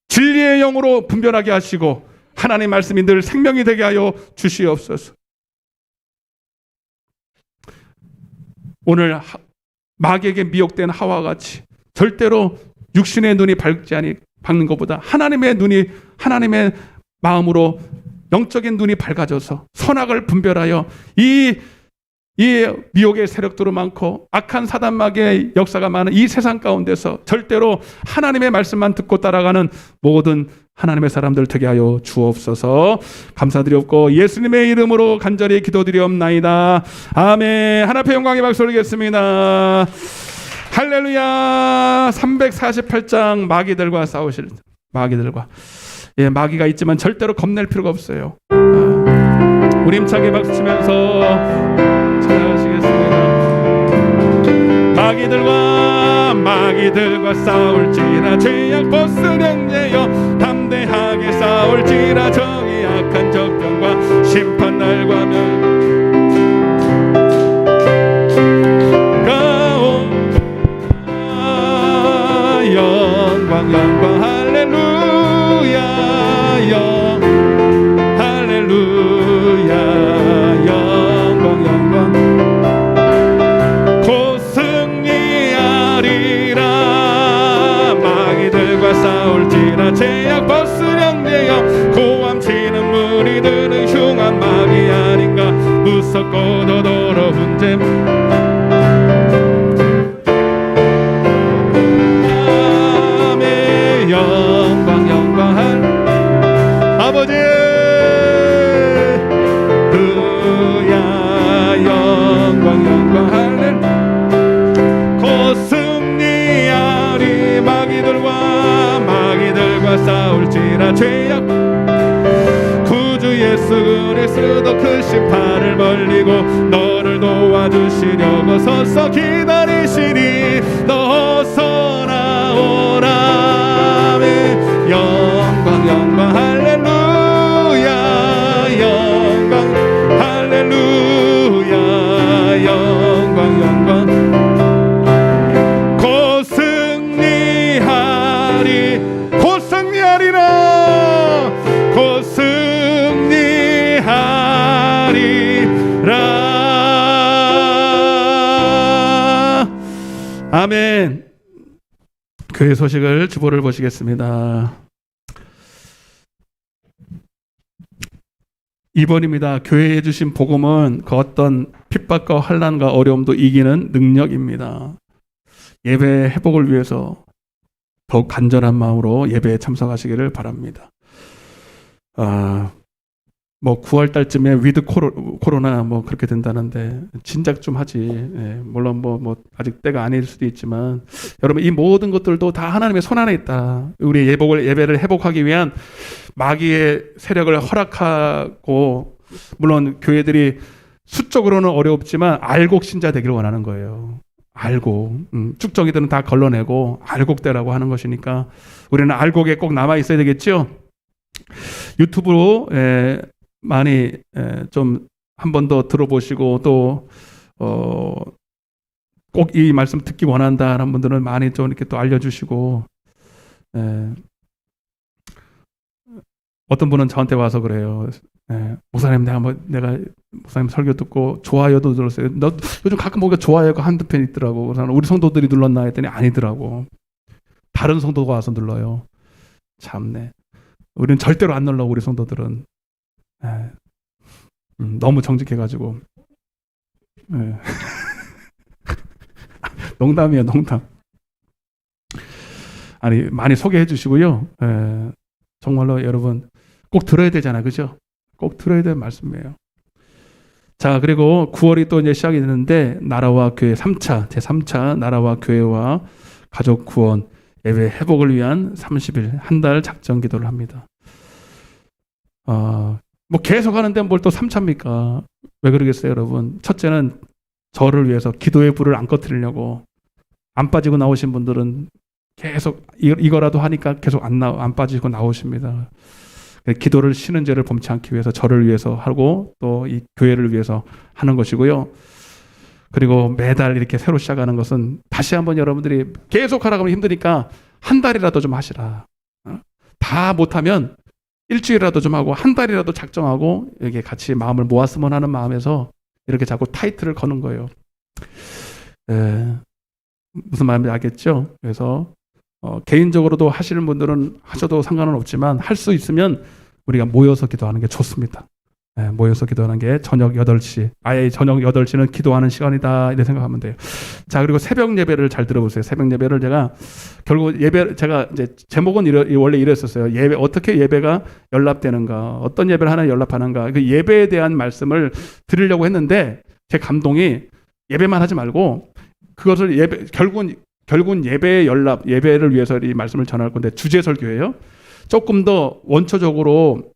진리의 영으로 분별하게 하시고 하나님의 말씀이 늘 생명이 되게 하여 주시옵소서. 오늘 마귀에게 미혹된 하와와 같이 절대로 육신의 눈이 밝는 것보다 하나님의 눈이, 하나님의 마음으로 영적인 눈이 밝아져서 선악을 분별하여 이 미혹의 세력들도 많고 악한 사단마귀의 역사가 많은 이 세상 가운데서 절대로 하나님의 말씀만 듣고 따라가는 모든 하나님의 사람들 되게 하여 주옵소서. 감사드렸고 예수님의 이름으로 간절히 기도드리옵나이다. 아멘. 하나님 앞에 영광의 박수 올리겠습니다. 할렐루야. 348장 마귀들과 싸우실 마귀들과 마귀가 있지만 절대로 겁낼 필요가 없어요. 우리 힘차게 박수 치면서 찬양하시겠습니다. 마귀들과 싸울지라 죄악 벗으령제여 담대하게 싸울지라 정의 악한 적병과 심판 날과 영광 할렐루야 할렐루야 영광 곧 승리하리라. 마귀들과 싸울지라 죄악 벗으령제여 고함치는 무리들은 흉한 마귀 아닌가 무섭고도 더러운 죄 영광 아버지 그야 영광 할렐 곧 승리하리. 마귀들과 싸울지라 죄악 구주 예수 그리스도 그 심판을 멀리고 너를 도와주시려고 서서 기다리시니 너 어서 나오라. 영광 할렐루야 영광 할렐루야 영광 곧 승리하리라 곧 승리하리라. 아멘. 교회 소식을 주보를 보시겠습니다. 2번입니다. 교회에 주신 복음은 그 어떤 핍박과 환난과 어려움도 이기는 능력입니다. 예배 회복을 위해서 더욱 간절한 마음으로 예배에 참석하시기를 바랍니다. 9월 달쯤에 위드 코로나 그렇게 된다는데 진작 좀 하지. 물론 아직 때가 아닐 수도 있지만 여러분 이 모든 것들도 다 하나님의 손 안에 있다. 우리 예배를 회복하기 위한 마귀의 세력을 허락하고 물론 교회들이 수적으로는 어렵지만 알곡 신자 되기를 원하는 거예요. 알곡. 쭉정이들은 다 걸러내고 알곡대라고 하는 것이니까 우리는 알곡에 꼭 남아 있어야 되겠죠. 유튜브로 많이 좀 한 번 더 들어보시고 또 꼭 이 말씀 듣기 원한다는 분들은 많이 좀 이렇게 또 알려주시고 어떤 분은 저한테 와서 그래요. 목사님 내가 목사님 설교 듣고 좋아요도 눌렀어요. 너 요즘 가끔 보니까 좋아요가 한두 편 있더라고. 그래서 우리 성도들이 눌렀나 했더니 아니더라고. 다른 성도가 와서 눌러요. 참네. 우리는 절대로 안 눌러. 우리 성도들은 너무 정직해가지고 농담이에요. 농담. 아니 많이 소개해 주시고요. 정말로 여러분 꼭 들어야 되잖아요. 그죠? 꼭 들어야 되는 말씀이에요. 자, 그리고 9월이 또 이제 시작이 되는데 나라와 교회 3차, 제3차 나라와 교회와 가족 구원 예배 회복을 위한 30일 한 달 작정 기도를 합니다. 계속 하는데 뭘 또 3차입니까? 왜 그러겠어요, 여러분? 첫째는 저를 위해서 기도의 불을 안 꺼뜨리려고 안 빠지고 나오신 분들은 계속 이거라도 하니까 계속 안 빠지고 나오십니다. 기도를 쉬는 죄를 범치 않기 위해서 저를 위해서 하고 또 이 교회를 위해서 하는 것이고요. 그리고 매달 이렇게 새로 시작하는 것은 다시 한번 여러분들이 계속 하라고 하면 힘드니까 한 달이라도 좀 하시라. 다 못하면 일주일이라도 좀 하고 한 달이라도 작정하고 이렇게 같이 마음을 모았으면 하는 마음에서 이렇게 자꾸 타이틀을 거는 거예요. 무슨 말인지 알겠죠? 그래서 개인적으로도 하시는 분들은 하셔도 상관은 없지만 할 수 있으면 우리가 모여서 기도하는 게 좋습니다. 모여서 기도하는 게 저녁 8시, 아예 저녁 8시는 기도하는 시간이다, 이렇게 생각하면 돼요. 자, 그리고 새벽 예배를 잘 들어보세요. 새벽 예배를 제가 결국 제가 이제 제목은 원래 이랬었어요. 예배, 어떻게 예배가 연락되는가, 어떤 예배를 하나 연락하는가, 그 예배에 대한 말씀을 드리려고 했는데 제 감동이 예배만 하지 말고 그것을 결국은 예배의 연락, 예배를 위해서 이 말씀을 전할 건데 주제 설교예요. 조금 더 원초적으로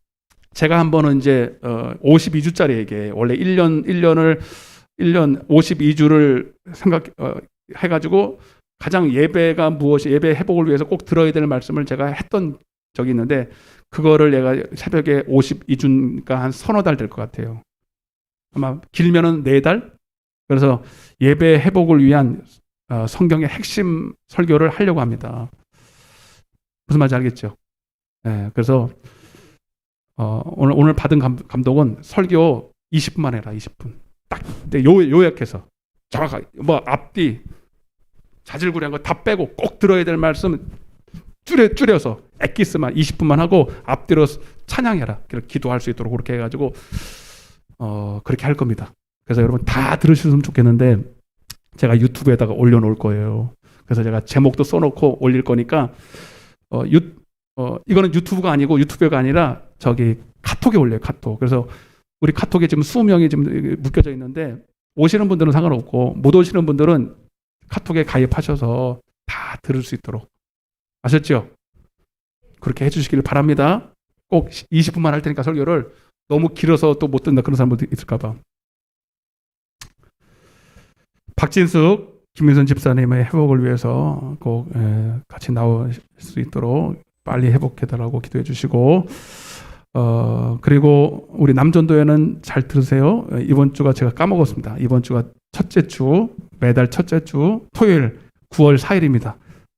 제가 한 번은 이제 52주짜리에게 원래 1년 52주를 해가지고 가장 예배가 무엇이, 예배 회복을 위해서 꼭 들어야 될 말씀을 제가 했던 적이 있는데 그거를 내가 새벽에 52주니까 한 서너 달 될 것 같아요. 아마 길면은 4달? 그래서 예배 회복을 위한 성경의 핵심 설교를 하려고 합니다. 무슨 말인지 알겠죠? 그래서 오늘 받은 감독은 설교 20분만 해라. 20분. 딱 요약해서 정확하게 앞뒤 자질구레한 거 다 빼고 꼭 들어야 될 말씀 줄여서 엑기스만 20분만 하고 앞뒤로 찬양해라. 기도할 수 있도록 그렇게 해가지고 그렇게 할 겁니다. 그래서 여러분 다 들으셨으면 좋겠는데 제가 유튜브에다가 올려놓을 거예요. 그래서 제가 제목도 써놓고 올릴 거니까 이거는 유튜브가 아니라 저기 카톡에 올려요. 카톡. 그래서 우리 카톡에 지금 20명이 지금 묶여져 있는데 오시는 분들은 상관없고 못 오시는 분들은 카톡에 가입하셔서 다 들을 수 있도록. 아셨죠? 그렇게 해주시길 바랍니다. 꼭 20분만 할 테니까 설교를 너무 길어서 또 못 듣는다 그런 사람도 있을까 봐. 박진숙, 김민선 집사님의 회복을 위해서 꼭 같이 나올 수 있도록 빨리 회복해달라고 기도해 주시고 그리고 우리 남전도회는 잘 들으세요. 이번 주가 제가 까먹었습니다. 이번 주가 첫째 주, 매달 첫째 주 토요일 9월 4일입니다.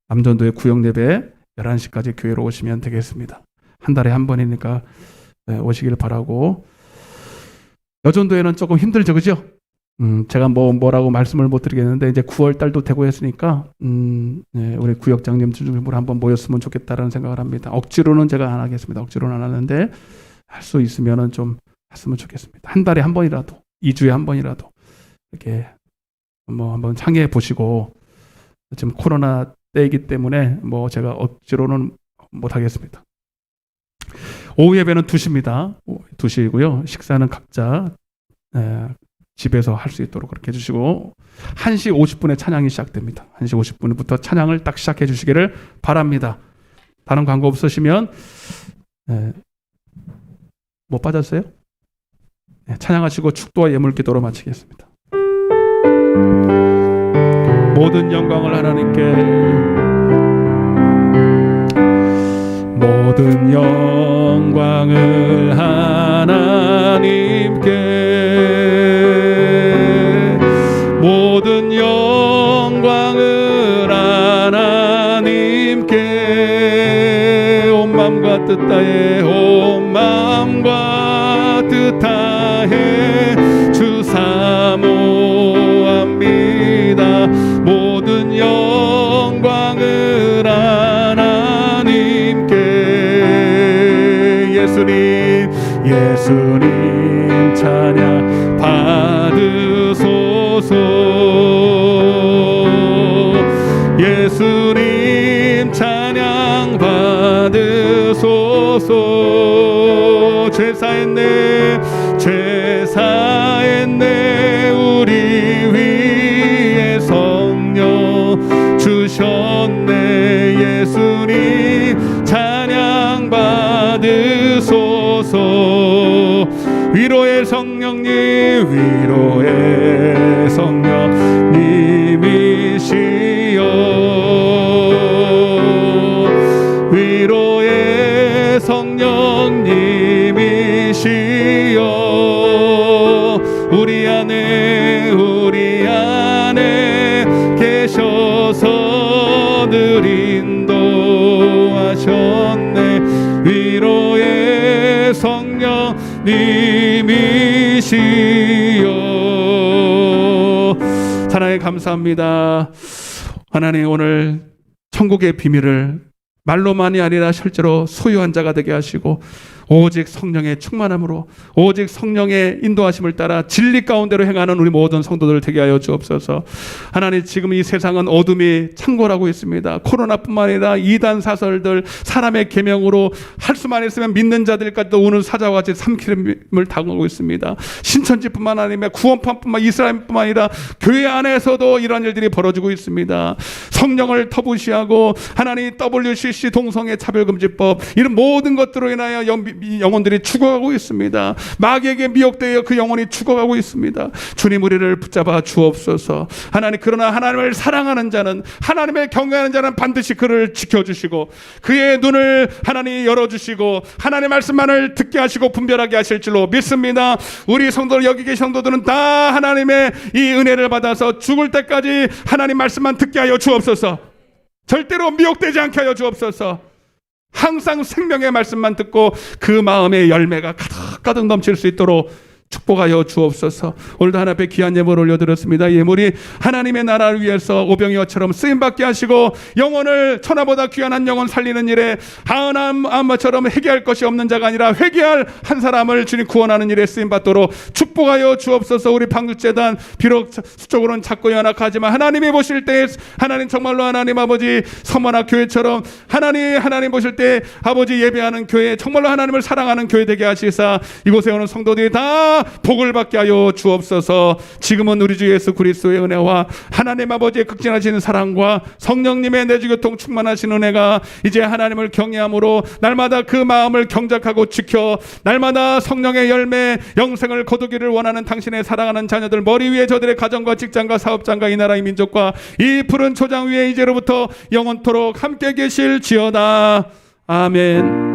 남전도회 구역예배 11시까지 교회로 오시면 되겠습니다. 한 달에 한 번이니까 오시길 바라고. 여전도회는 조금 힘들죠, 그죠? 제가 뭐라고 말씀을 못 드리겠는데 이제 9월 달도 되고 했으니까 우리 구역장님 주중으로 한번 모였으면 좋겠다라는 생각을 합니다. 억지로는 제가 안 하겠습니다. 억지로는 안 하는데 할 수 있으면은 좀 했으면 좋겠습니다. 한 달에 한 번이라도, 2주에 한 번이라도 이렇게 한번 창의해 보시고. 지금 코로나 때이기 때문에 제가 억지로는 못 하겠습니다. 오후 예배는 2시입니다. 2시이고요. 식사는 각자 집에서 할 수 있도록 그렇게 해주시고 1시 50분에 찬양이 시작됩니다. 1시 50분부터 찬양을 딱 시작해 주시기를 바랍니다. 다른 광고 없으시면 뭐 빠졌어요? 찬양하시고 축도와 예물기도로 마치겠습니다. 모든 영광을 하나님께, 모든 영광을 하나님께, 모든 영광을 하나님께, 온 마음과 뜻 다해, 온 마음과 뜻 다해 주 사모합니다. 모든 영광을 하나님께, 예수님 찬양 받으소서, 예수님 찬양 받으소서. 죄사했네 우리 위에 성령 주셨네. 예수님 찬양 받으소서. 위로의 성령님, 위로의 성령님이시여, 위로의 성령님이시여, 우리 안에 계셔서 늘 인도하셨네. 위로의 성령님이시여. 하나님 감사합니다. 하나님 오늘 천국의 비밀을 말로만이 아니라 실제로 소유한 자가 되게 하시고 오직 성령의 충만함으로 오직 성령의 인도하심을 따라 진리 가운데로 행하는 우리 모든 성도들 되게 하여 주옵소서. 하나님, 지금 이 세상은 어둠이 창궐하고 있습니다. 코로나뿐만 아니라 이단 사설들, 사람의 계명으로 할 수만 있으면 믿는 자들까지도 오는 사자와 같이 삼키림을 당하고 있습니다. 신천지뿐만 아니라 구원판뿐만 이스라엘뿐만 아니라 교회 안에서도 이런 일들이 벌어지고 있습니다. 성령을 터부시하고 하나님 WCC 동성애 차별금지법, 이런 모든 것들로 인하여 영혼들이 죽어가고 있습니다. 마귀에게 미혹되어 그 영혼이 죽어가고 있습니다. 주님, 우리를 붙잡아 주옵소서. 하나님, 그러나 하나님을 사랑하는 자는, 하나님을 경외하는 자는 반드시 그를 지켜주시고 그의 눈을 하나님 열어주시고 하나님의 말씀만을 듣게 하시고 분별하게 하실 줄로 믿습니다. 우리 성도들, 여기 계신 성도들은 다 하나님의 이 은혜를 받아서 죽을 때까지 하나님 말씀만 듣게 하여 주옵소서. 절대로 미혹되지 않게 하여 주옵소서. 항상 생명의 말씀만 듣고 그 마음의 열매가 가득가득 넘칠 수 있도록 축복하여 주옵소서. 오늘도 하나님 앞에 귀한 예물을 올려드렸습니다. 예물이 하나님의 나라를 위해서 오병이어처럼 쓰임받게 하시고 영혼을, 천하보다 귀한 한 영혼 살리는 일에 하나님처럼 회개할 것이 없는 자가 아니라 회개할 한 사람을 주님 구원하는 일에 쓰임받도록 축복하여 주옵소서. 우리 방주재단 비록 수적으로는 작고 연약하지만 하나님이 보실 때 하나님 정말로 하나님 아버지 서머나 교회처럼 하나님 보실 때 아버지 예배하는 교회, 정말로 하나님을 사랑하는 교회 되게 하시사 이곳에 오는 성도들이 다 복을 받게 하여 주옵소서. 지금은 우리 주 예수 그리스도의 은혜와 하나님 아버지의 극진하신 사랑과 성령님의 내주교통 충만하신 은혜가 이제 하나님을 경외함으로 날마다 그 마음을 경작하고 지켜 날마다 성령의 열매 영생을 거두기를 원하는 당신의 사랑하는 자녀들 머리 위에 저들의 가정과 직장과 사업장과 이 나라의 민족과 이 푸른 초장 위에 이제로부터 영원토록 함께 계실지어다. 아멘.